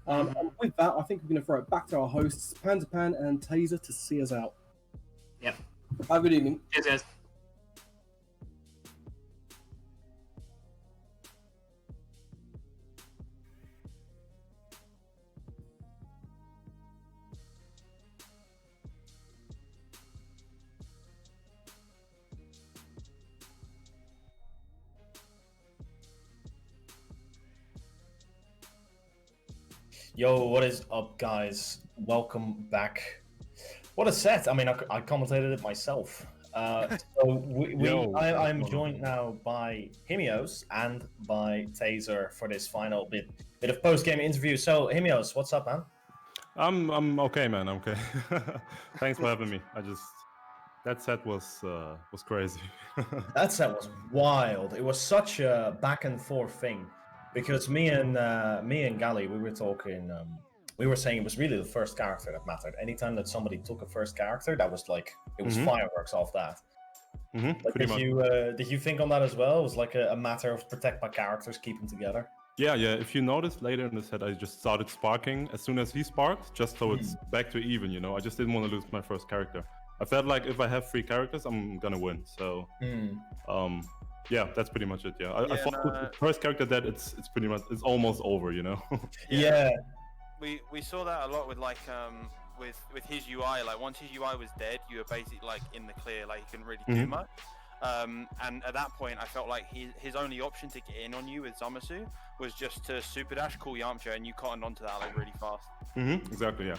And with that, I think we're going to throw it back to our hosts, Pandapan and Taser, to see us out. Yep. Have a good evening. Cheers, guys. Yo, what is up, guys? Welcome back. What a set! I mean, I commentated it myself. So I'm joined now by Himeos and by Taser for this final bit of post-game interview. So, Himeos, what's up, man? I'm okay, man. I'm okay. Thanks for having me. That set was crazy. That set was wild. It was such a back and forth thing. Because me and Gali, we were talking. We were saying it was really the first character that mattered. Anytime that somebody took a first character, that was like it was fireworks off that. Like, did you think on that as well? It was like a matter of protect my characters, keep them together. Yeah. If you noticed later in the set, I just started sparking as soon as he sparked, just so it's back to even. I just didn't want to lose my first character. I felt like if I have 3 characters, I'm gonna win. So yeah, that's pretty much it. Yeah, I thought with the first character that it's pretty much almost over. Yeah. We saw that a lot with like with his UI. Like once his UI was dead, you were basically like in the clear. Like you couldn't really do much. And at that point, I felt like his only option to get in on you with Zamasu was just to super dash, call Yamcha, and you cottoned onto that like really fast. Exactly. Yeah.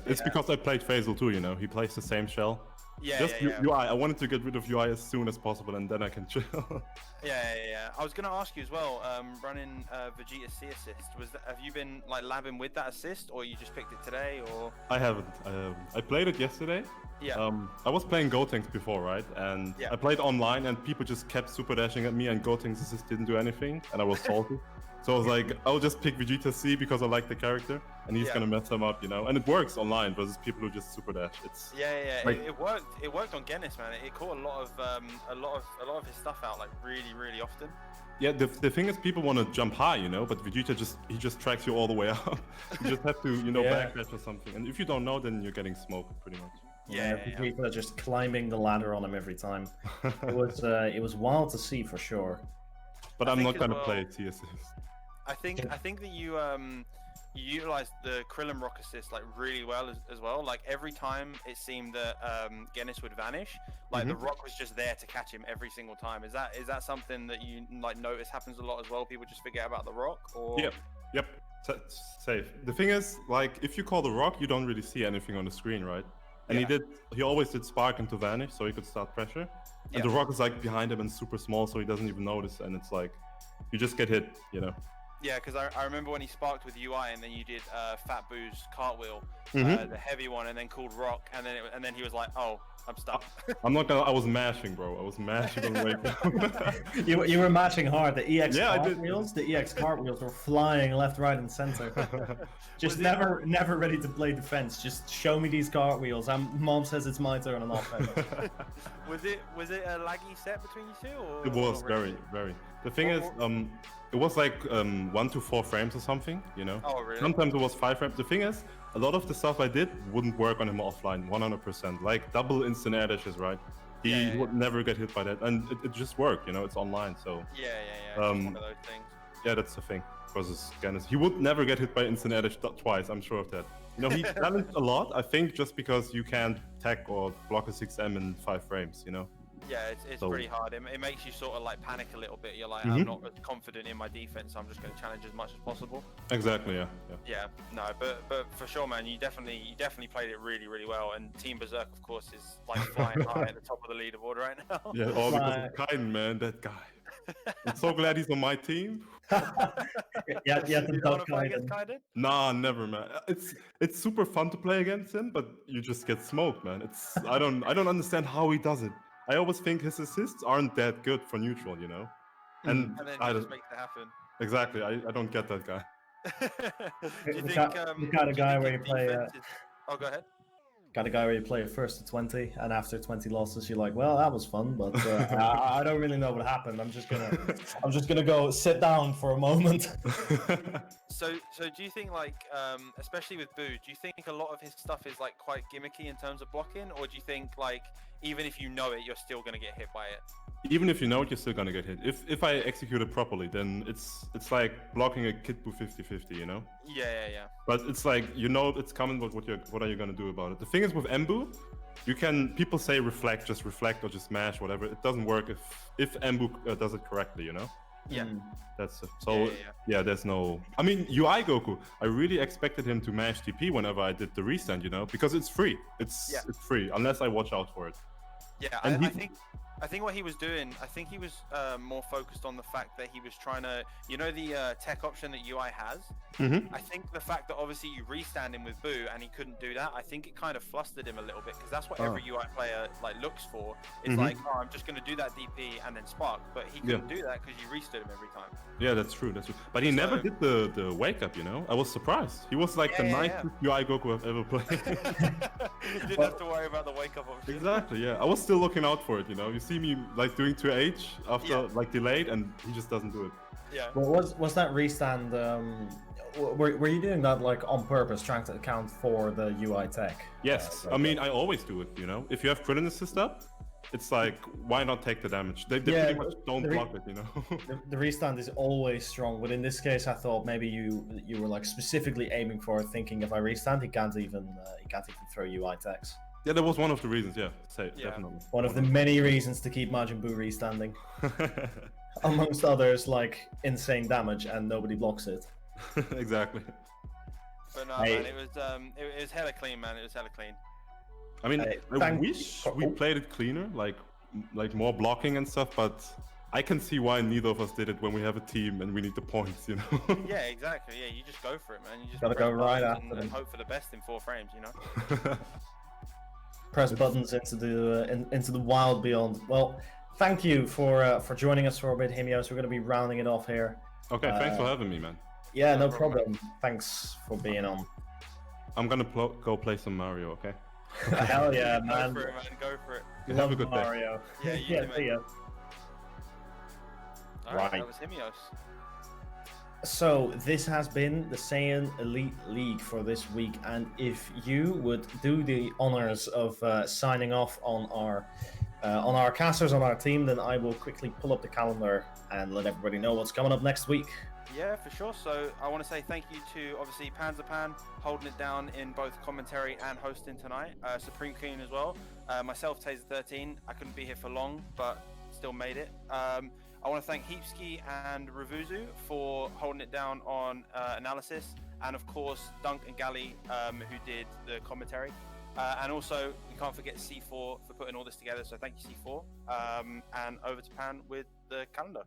It's because I played Faisal too. He plays the same shell. UI. I wanted to get rid of UI as soon as possible, and then I can chill. Yeah. I was gonna ask you as well. Running Vegeta C assist. Have you been like labbing with that assist, or you just picked it today, or? I haven't. I played it yesterday. Yeah. I was playing Gotenks before, right? And I played online, and people just kept super dashing at me, and Gotenks assist didn't do anything, and I was salty. So I was like, I'll just pick Vegeta C because I like the character, and he's gonna mess them up, and it works online versus people who just super dash. It's like, it worked. It worked on Genis, man. It caught a lot of his stuff out like really often. Yeah, the thing is, people want to jump high, but Vegeta just tracks you all the way up. You just have to, backdash or something. And if you don't know, then you're getting smoked pretty much. People are just climbing the ladder on him every time. It was wild to see for sure. But I'm not gonna play T assist. I think that you utilized the Krillin rock assist like really well as well. Like every time it seemed that Genis would vanish, like the rock was just there to catch him every single time. Is that something that you like notice happens a lot as well? People just forget about the rock, or Yep. Safe. The thing is, like, if you call the rock, you don't really see anything on the screen, right? And he always did spark into vanish, so he could start pressure. And the rock is like behind him and super small, so he doesn't even notice, and it's like you just get hit, Yeah, because I remember when he sparked with UI, and then you did Fat Boo's cartwheel, the heavy one, and then called Rock, and then he was like, "Oh, I'm stuck." I'm not gonna. I was mashing, bro. I was mashing on the way down. You were mashing hard. The EX cartwheels were flying left, right, and center. Just never ready to play defense. Just show me these cartwheels. Mom says it's my turn on offense. Was it a laggy set between you two? Or it was very. The thing is, it was like 1 to 4 frames or something, Oh, really? Sometimes it was 5 frames. The thing is, a lot of the stuff I did wouldn't work on him offline, 100%. Like double instant air dashes, right? He would never get hit by that, and it just worked, it's online, so. Yeah. One of those things. Yeah, that's the thing. Versus Genis, he would never get hit by instant air dash twice. I'm sure of that. He challenged a lot. I think just because you can't tech or block a 6M in 5 frames, Yeah, it's So- pretty hard. It makes you sort of like panic a little bit. You're like, I'm not as confident in my defense, so I'm just going to challenge as much as possible. Exactly, yeah. Yeah, no, but for sure, man, you definitely played it really, really well. And Team Berserk, of course, is like flying high at the top of the leaderboard right now. Yeah, all because of KYDEN, man, that guy. I'm so glad he's on my team. Yeah, You don't want to play against KYDEN. KYDEN? Nah, never, man. It's super fun to play against him, but you just get smoked, man. I don't understand how he does it. I always think his assists aren't that good for neutral, you know. And And then I he don't, just makes it happen. exactly, I don't get that guy. Do you The think, kind of do you guy think where his you play, defense is- Oh, go ahead. Got a guy where you play first to 20, and after 20 losses, you're like, well, that was fun, but I don't really know what happened. I'm just gonna go sit down for a moment. So do you think, like, especially with Boo, do you think a lot of his stuff is like quite gimmicky in terms of blocking, or do you think like even if you know it, you're still gonna get hit by it? Even if you know it, you're still gonna get hit. If I execute it properly, then it's like blocking a KITBU 50-50, you know? Yeah. But it's like, you know it's coming, but what are you gonna do about it? The thing is with Embu, people say reflect or just mash, whatever. It doesn't work if Embu does it correctly, you know? Yeah. That's it. So yeah, there's no. I mean, UI Goku. I really expected him to mash TP whenever I did the restand, you know, because it's free. It's free unless I watch out for it. Yeah, And I think what he was doing, I think he was more focused on the fact that he was trying to, you know, the tech option that UI has. I think the fact that obviously you restand him with Boo and he couldn't do that, I think it kind of flustered him a little bit, because that's what every UI player like looks for. It's like, oh, I'm just going to do that DP and then spark, but he couldn't do that because you restood him every time. Yeah, that's true. But he never did the wake up, you know. I was surprised. He was like the nicest UI Goku I've ever played. You didn't have to worry about the wake up option. Exactly. Yeah, I was still looking out for it. You know, you see me like doing 2H after like delayed, and he just doesn't do it. Yeah. Well, was that restand? Were you doing that like on purpose, trying to account for the UI tech? Yes, I mean I always do it. You know, if you have Krillin assist up, it's like why not take the damage? They pretty much don't block it. You know. The restand is always strong, but in this case, I thought maybe you were like specifically aiming for it, thinking if I restand, he can't even throw UI techs. Yeah, that was one of the reasons. Yeah, definitely. One of the many reasons to keep Majin Buu restanding. Amongst others, like insane damage and nobody blocks it. Exactly. But no, man, it was hella clean, man. It was hella clean. I mean, I wish we played it cleaner, like more blocking and stuff, but I can see why neither of us did it when we have a team and we need the points, you know? Yeah, exactly. Yeah, you just go for it, man. You just gotta go right after them and hope for the best in 4 frames, you know? Press buttons into the wild beyond. Well, thank you for joining us for a bit, Himeos. We're going to be rounding it off here. Okay, thanks for having me, man. Yeah, no problem. Thanks for being on. I'm gonna go play some Mario, okay? Hell yeah, man. Go for it, man. Go for it. Have a good Mario. Yeah, you too, see ya. Alright, that was Himeos. So this has been the Saiyan Elite League for this week, and if you would do the honors of signing off on our casters on our team, then I will quickly pull up the calendar and let everybody know what's coming up next week. Yeah, for sure. So I want to say thank you to obviously Panzerpan holding it down in both commentary and hosting tonight. Supreme Queen as well. Myself, Taser13. I couldn't be here for long, but still made it. I want to thank Heapski and Revuzu for holding it down on analysis, and of course Dunk and Galley who did the commentary. And also we can't forget C4 for putting all this together. So thank you, C4. And over to Pan with the calendar.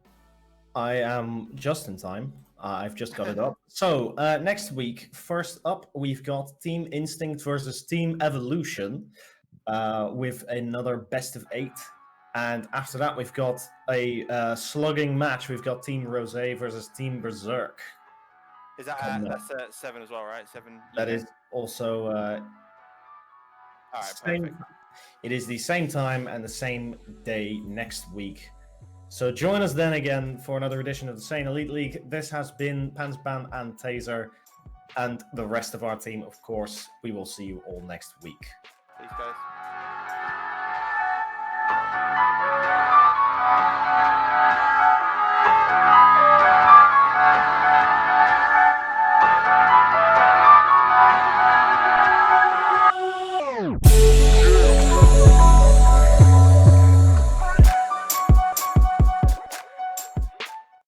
I am just in time. I've just got it up. So next week, first up, we've got Team Instinct versus Team Evolution with another best of 8. And after that, we've got a slugging match. We've got Team Rose versus Team Berserk. Is that that's 7 as well, right? 7. That is also all right, same. It is the same time and the same day next week. So join us then again for another edition of the Saiyan Elite League. This has been Panzerpan and Taser, and the rest of our team, of course. We will see you all next week. Peace, guys.